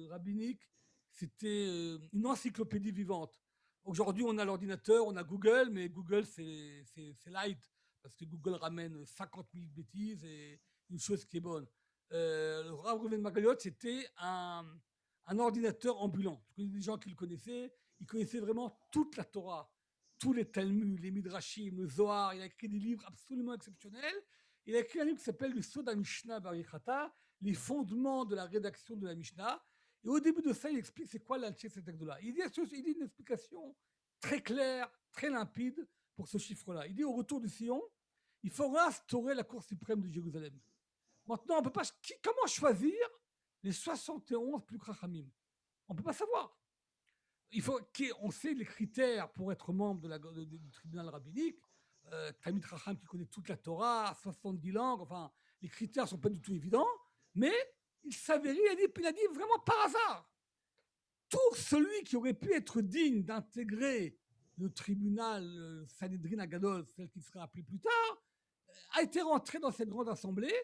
rabbinique, c'était une encyclopédie vivante. Aujourd'hui, on a l'ordinateur, on a Google, mais Google, c'est light, parce que Google ramène 50 000 bêtises et une chose qui est bonne. Le Rav Rouven Margaliot, c'était un ordinateur ambulant. Je connais des gens qui le connaissaient. Il connaissait vraiment toute la Torah, tous les Talmuds, les Midrashim, le Zohar. Il a écrit des livres absolument exceptionnels. Il a écrit un livre qui s'appelle le Soda Mishnah Barichata, les fondements de la rédaction de la Mishnah. Et au début de ça, il explique c'est quoi l'Alchet cet acte-là. Il dit une explication très claire, très limpide pour ce chiffre-là. Il dit au retour du Sion, il faudra instaurer la Cour suprême de Jérusalem. Maintenant, on peut pas. Comment choisir les 71 plus Chachamim? On ne peut pas savoir. On sait les critères pour être membre du tribunal rabbinique. Talmid Chacham qui connaît toute la Torah, 70 langues, enfin, les critères ne sont pas du tout évidents, mais il s'avérait, il a dit vraiment par hasard. Tout celui qui aurait pu être digne d'intégrer le tribunal Sanhedrin Agadol, celle qui sera appelée plus tard, a été rentré dans cette grande assemblée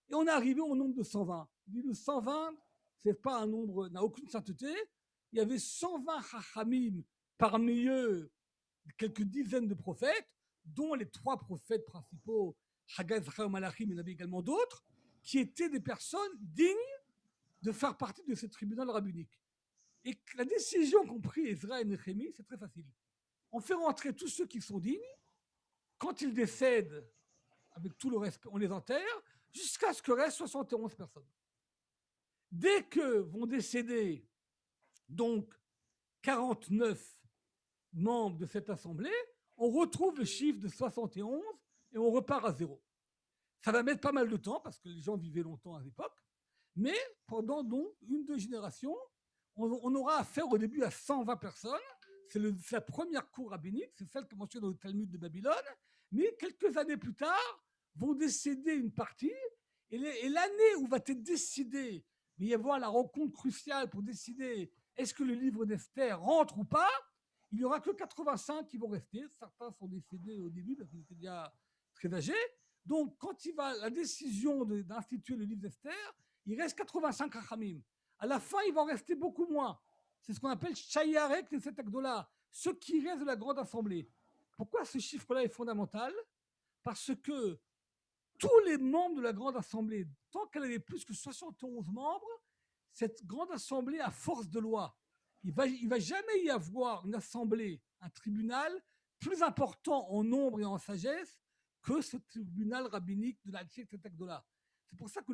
et on est arrivé au nombre de 120. Il dit le 120, c'est pas un nombre, n'a aucune sainteté. Il y avait 120 chachamim, parmi eux quelques dizaines de prophètes, dont les 3 prophètes principaux, Haggai, Zachar, Malachim, il y en avait également d'autres, qui étaient des personnes dignes de faire partie de ce tribunal rabbinique. Et la décision qu'ont pris Ezra et Néhémie, c'est très facile. On fait rentrer tous ceux qui sont dignes. Quand ils décèdent, avec tout le respect, on les enterre, jusqu'à ce que restent 71 personnes. Dès que vont décéder donc 49 membres de cette assemblée, on retrouve le chiffre de 71 et on repart à zéro. Ça va mettre pas mal de temps parce que les gens vivaient longtemps à l'époque, mais pendant donc 1-2 générations, on aura affaire au début à 120 personnes. C'est la première cour rabbinique, c'est celle qui est mentionnée dans le Talmud de Babylone, mais quelques années plus tard, vont décéder une partie, et l'année où va être décidé, il va y avoir la rencontre cruciale pour décider est-ce que le livre d'Esther rentre ou pas, il n'y aura que 85 qui vont rester. Certains sont décédés au début parce qu'ils étaient déjà très âgés. Donc, quand il va la décision d'instituer le livre d'Esther, il reste 85 Chachamim. À la fin, il va en rester beaucoup moins. C'est ce qu'on appelle Shayarek et Setak Dola, ceux qui restent de la grande assemblée. Pourquoi ce chiffre-là est fondamental? Parce que tous les membres de la grande assemblée, tant qu'elle avait plus que 71 membres, cette grande assemblée a force de loi. Il va jamais y avoir une assemblée, un tribunal plus important en nombre et en sagesse que ce tribunal rabbinique de l'Alchet Agdola. C'est pour ça que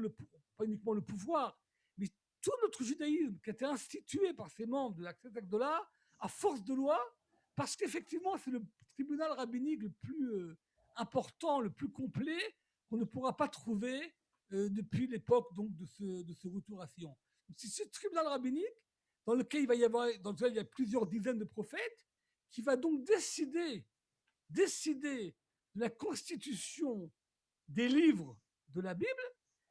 pas uniquement le pouvoir, mais tout notre judaïsme qui a été institué par ces membres de l'Alchet Agdola a force de loi parce qu'effectivement c'est le tribunal rabbinique le plus important, le plus complet qu'on ne pourra pas trouver depuis l'époque donc de ce retour à Sion. C'est ce tribunal rabbinique dans lequel il y a plusieurs dizaines de prophètes qui va donc décider de la constitution des livres de la Bible,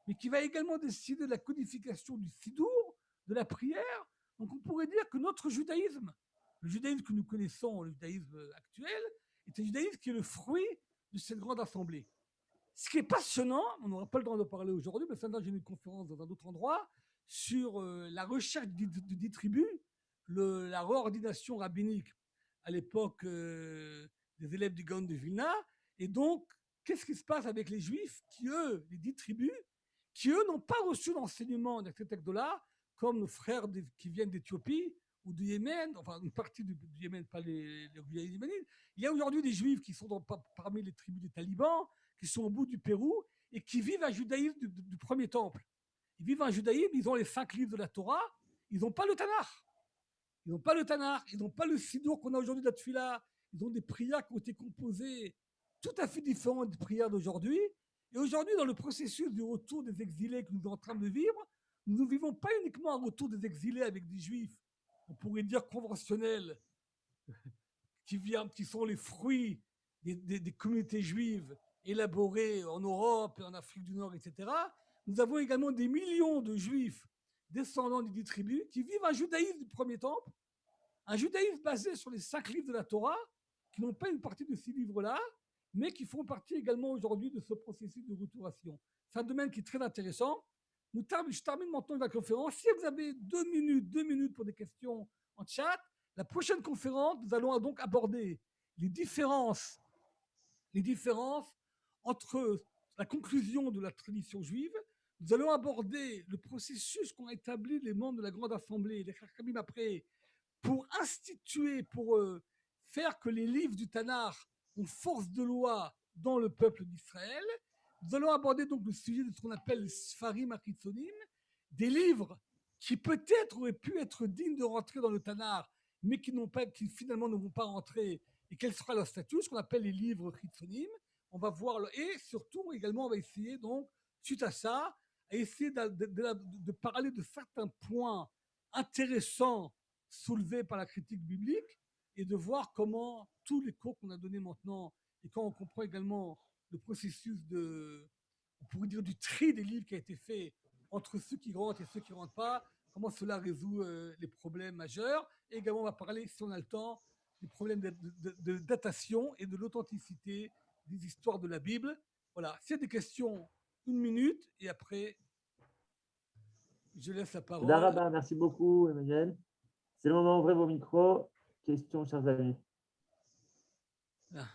mais qui va également décider de la codification du Sidour, de la prière. Donc on pourrait dire que notre judaïsme, le judaïsme que nous connaissons, le judaïsme actuel, est un judaïsme qui est le fruit de cette grande assemblée. Ce qui est passionnant, on n'aura pas le temps de parler aujourd'hui, mais j'ai une conférence dans un autre endroit sur la recherche de 10 tribus, la réordination rabbinique à l'époque des élèves du Gaon de Vilna. Et donc, qu'est-ce qui se passe avec les Juifs qui, eux, les 10 tribus, qui, eux, n'ont pas reçu l'enseignement de cet acte-là, comme nos frères qui viennent d'Éthiopie ou du Yémen, enfin une partie du Yémen, pas les Yéménites. Il y a aujourd'hui des Juifs qui sont parmi les tribus des talibans, qui sont au bout du Pérou et qui vivent un judaïsme du premier temple. Ils vivent un judaïsme, ils ont les 5 livres de la Torah, ils n'ont pas le Tanakh. Ils n'ont pas le Tanakh, ils n'ont pas le Sidour qu'on a aujourd'hui de la Tfila. Ils ont des prières qui ont été composées tout à fait différentes des prières d'aujourd'hui. Et aujourd'hui, dans le processus du retour des exilés que nous sommes en train de vivre, nous ne vivons pas uniquement un retour des exilés avec des juifs, on pourrait dire conventionnels, qui sont les fruits des communautés juives élaborées en Europe et en Afrique du Nord, etc. Nous avons également des millions de juifs descendants des 10 tribus qui vivent un judaïsme du premier temple, un judaïsme basé sur les 5 livres de la Torah, qui n'ont pas une partie de ces livres-là, mais qui font partie également aujourd'hui de ce processus de retour à Sion. C'est un domaine qui est très intéressant. Je termine maintenant la conférence. Si vous avez 2 minutes pour des questions en chat, la prochaine conférence, nous allons donc aborder les différences entre la conclusion de la tradition juive. Nous allons aborder le processus qu'ont établi les membres de la Grande Assemblée, les Chachamim après, pour instituer, pour faire que les livres du Tanakh ont force de loi dans le peuple d'Israël. Nous allons aborder donc le sujet de ce qu'on appelle les Sfarim Achitzonim, des livres qui peut-être auraient pu être dignes de rentrer dans le Tanakh, mais qui finalement ne vont pas rentrer. Et quel sera leur statut, ce qu'on appelle les livres Chitzonim. On va voir, et surtout également, on va essayer donc, suite à ça, à essayer de parler de certains points intéressants soulevés par la critique biblique et de voir comment tous les cours qu'on a donnés maintenant, et quand on comprend également le processus on pourrait dire du tri des livres qui a été fait entre ceux qui rentrent et ceux qui ne rentrent pas, comment cela résout les problèmes majeurs. Et également, on va parler, si on a le temps, des problèmes de datation et de l'authenticité des histoires de la Bible. Voilà, s'il y a des questions, 1 minute, et après, je laisse la parole. Daraba, merci beaucoup, Emmanuel. C'est le moment d'ouvrir vos micros. Questions, chers amis. Ah.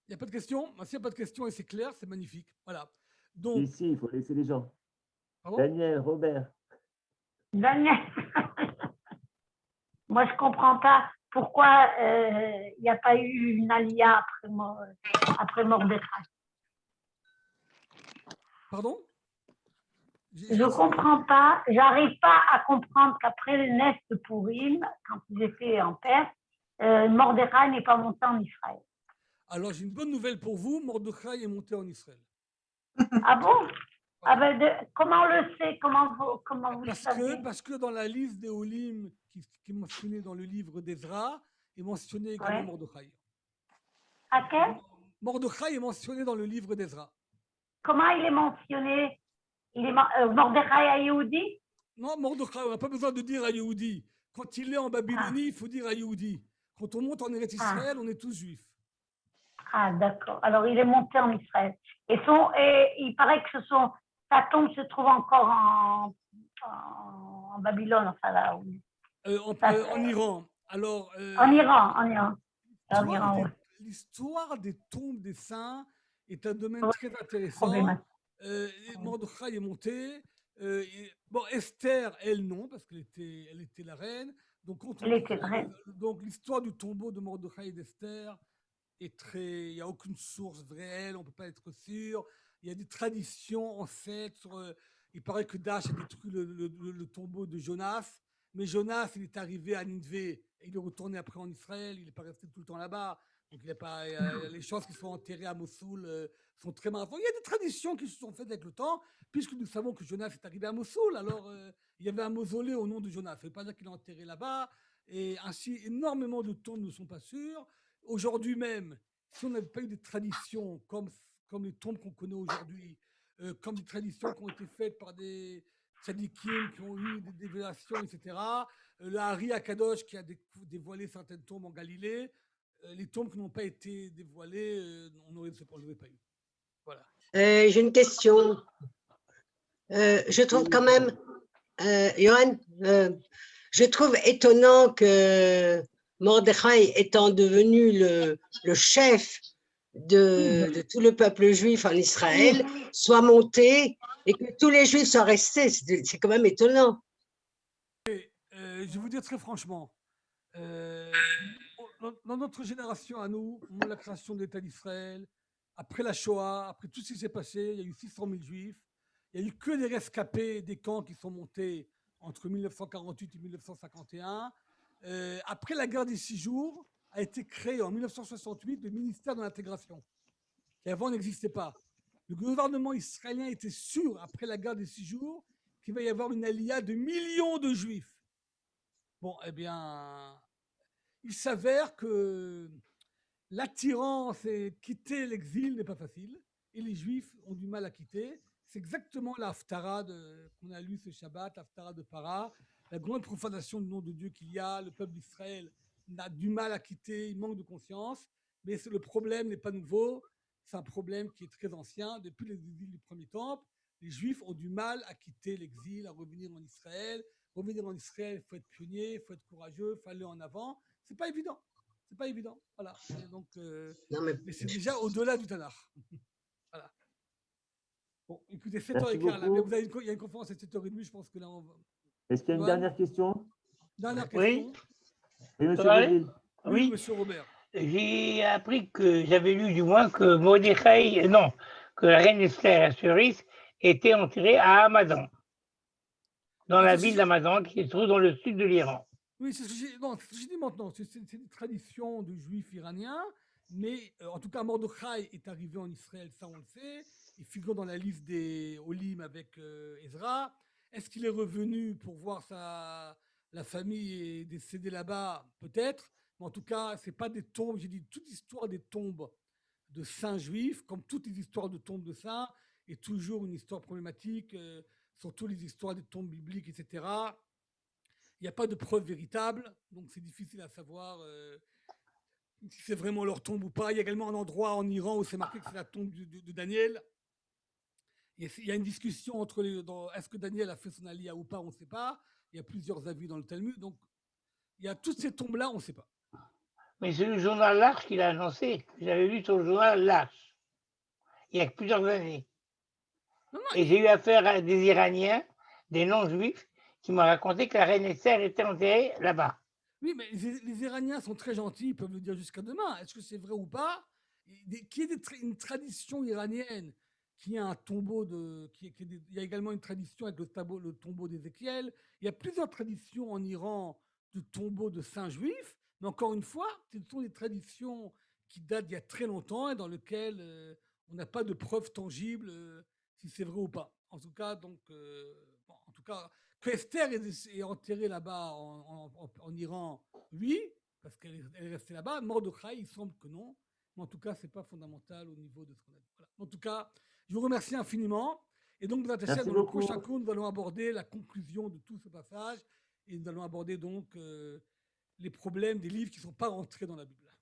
Il n'y a pas de questions? S'il n'y a pas de questions et c'est clair, c'est magnifique. Voilà. Donc, Ici, il faut laisser les gens. pardon? Daniel, Robert. Daniel, moi je comprends pas pourquoi il n'y a pas eu une alia après Mordechai. Pardon? Je comprends pas, j'arrive pas à comprendre qu'après le Nes de Purim, quand ils étaient en Perse, Mordechai n'est pas monté en Israël. Alors, j'ai une bonne nouvelle pour vous. Mordechai est monté en Israël. Ah bon? Ah ben comment on le sait? Comment vous le savez? Parce que dans la liste des Olim qui est mentionnée dans le livre d'Ezra, est mentionné également Mordechai. À quel? Mordechai est mentionné dans le livre d'Ezra. Comment il est mentionné? Il est Mordechai à Yehudi? Non, Mordechai, on n'a pas besoin de dire à Yehudi. Quand il est en Babylonie, il faut dire à Yehudi. Quand on monte en Eretz Israël, on est tous juifs. Ah, d'accord. Alors, il est monté en Israël. Et il paraît que sa tombe se trouve encore en Babylone, enfin là. En Iran. Alors, en Iran. L'histoire des tombes des saints est un domaine très intéressant. Mordechai est monté. Esther, elle, non, parce qu'elle était la reine. Donc, donc l'histoire du tombeau de Mordechai et d'Esther est il n'y a aucune source réelle, on ne peut pas être sûr. Il y a des traditions ancêtres. Il paraît que Dash a détruit le tombeau de Jonas, mais Jonas, il est arrivé à Nineveh et il est retourné après en Israël. Il n'est pas resté tout le temps là-bas. Donc, les chances qu'ils soient enterrés à Mossoul sont très minces. Il y a des traditions qui se sont faites avec le temps, puisque nous savons que Jonas est arrivé à Mossoul. Alors, il y avait un mausolée au nom de Jonas. Ça ne veut pas dire qu'il est enterré là-bas. Et ainsi, énormément de tombes ne sont pas sûres. Aujourd'hui même, si on n'avait pas eu des traditions comme les tombes qu'on connaît aujourd'hui, comme des traditions qui ont été faites par des tzadikim qui ont eu des dévélations, etc., le Hari Akadosh qui a dévoilé certaines tombes en Galilée, les tombes qui n'ont pas été dévoilées, on n'aurait pas eu. Voilà. J'ai une question. Je trouve quand même, Johan, je trouve étonnant que Mordechai étant devenu le chef de tout le peuple juif en Israël, soit monté et que tous les juifs soient restés. C'est quand même étonnant. Je vais vous dire très franchement, dans notre génération à nous, au moment de la création de l'État d'Israël, après la Shoah, après tout ce qui s'est passé, il y a eu 600 000 juifs. Il n'y a eu que des rescapés des camps qui sont montés entre 1948 et 1951. Après la guerre des 6 jours, a été créé en 1968 le ministère de l'intégration, qui avant n'existait pas. Le gouvernement israélien était sûr, après la guerre des 6 jours, qu'il va y avoir une alia de millions de juifs. Bon, eh bien, il s'avère que l'attirance et quitter l'exil n'est pas facile, et les juifs ont du mal à quitter. C'est exactement la Haftara qu'on a lu ce Shabbat, Haftara de Para, la grande profanation du nom de Dieu qu'il y a. Le peuple d'Israël a du mal à quitter, il manque de conscience, mais le problème n'est pas nouveau, c'est un problème qui est très ancien. Depuis l'exil du premier temple, les juifs ont du mal à quitter l'exil, à revenir en Israël. Revenir en Israël, il faut être pionnier, il faut être courageux, il faut aller en avant. C'est pas évident. C'est pas évident. Voilà. Et donc, Non, mais mais c'est déjà au-delà du Tanakh. Voilà. Bon, écoutez, Merci 7h15 là. beaucoup. Mais il y a une conférence à 7h30, je pense que là, on va. Est-ce qu'il y a une Johan, dernière question? dernière Oui. question. Oui, monsieur Ouais. Baudil. Oui, Oui, monsieur Robert. j'ai appris que j'avais lu du moins que que la reine Esther Assuris était enterrée à Hamadan, dans la ville d'Hamadan qui se trouve dans le sud de l'Iran. Oui, c'est ce que j'ai dit maintenant. C'est une tradition de juifs iraniens, mais en tout cas, Mordechai est arrivé en Israël, ça on le sait. Il figure dans la liste des Olim avec Ezra. Est-ce qu'il est revenu pour voir la famille est décédée là-bas? Peut-être. Mais en tout cas, c'est pas des tombes. J'ai dit toute histoire des tombes de saints juifs, comme toutes les histoires de tombes de saints, est toujours une histoire problématique, surtout les histoires des tombes bibliques, etc. Il n'y a pas de preuves véritables, donc c'est difficile à savoir si c'est vraiment leur tombe ou pas. Il y a également un endroit en Iran où c'est marqué que c'est la tombe de Daniel. Il y a une discussion entre est-ce que Daniel a fait son alia ou pas, on ne sait pas. Il y a plusieurs avis dans le Talmud, donc il y a toutes ces tombes-là, on ne sait pas. Mais c'est le journal L'Arche qui l'a annoncé. J'avais lu sur le journal L'Arche, il y a plusieurs années. Non, Et j'ai eu affaire à des Iraniens, des non-juifs, qui m'ont raconté que la reine Esther était enterrée là-bas. oui, mais les Iraniens sont très gentils, ils peuvent le dire jusqu'à demain. Est-ce que c'est vrai ou pas? Qu'il y ait une tradition iranienne, qui y a un tombeau il y a également une tradition avec le tombeau d'Ézéchiel. Il y a plusieurs traditions en Iran de tombeaux de saints juifs, mais encore une fois, ce sont des traditions qui datent d'il y a très longtemps et dans lesquelles on n'a pas de preuves tangibles si c'est vrai ou pas. En tout cas, en tout cas, que Esther est enterrée là-bas en Iran, oui, parce qu'elle est restée là-bas. Mordechai, il semble que non. Mais en tout cas, ce n'est pas fondamental au niveau de ce qu'on a dit. Voilà. En tout cas, je vous remercie infiniment. Et donc, dans Merci le beaucoup. prochain cours, nous allons aborder la conclusion de tout ce passage. Et nous allons aborder donc les problèmes des livres qui ne sont pas rentrés dans la Bible.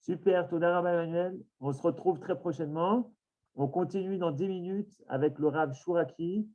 Super, Toda Rabbi Emmanuel. On se retrouve très prochainement. On continue dans 10 minutes avec le Rav Shuraki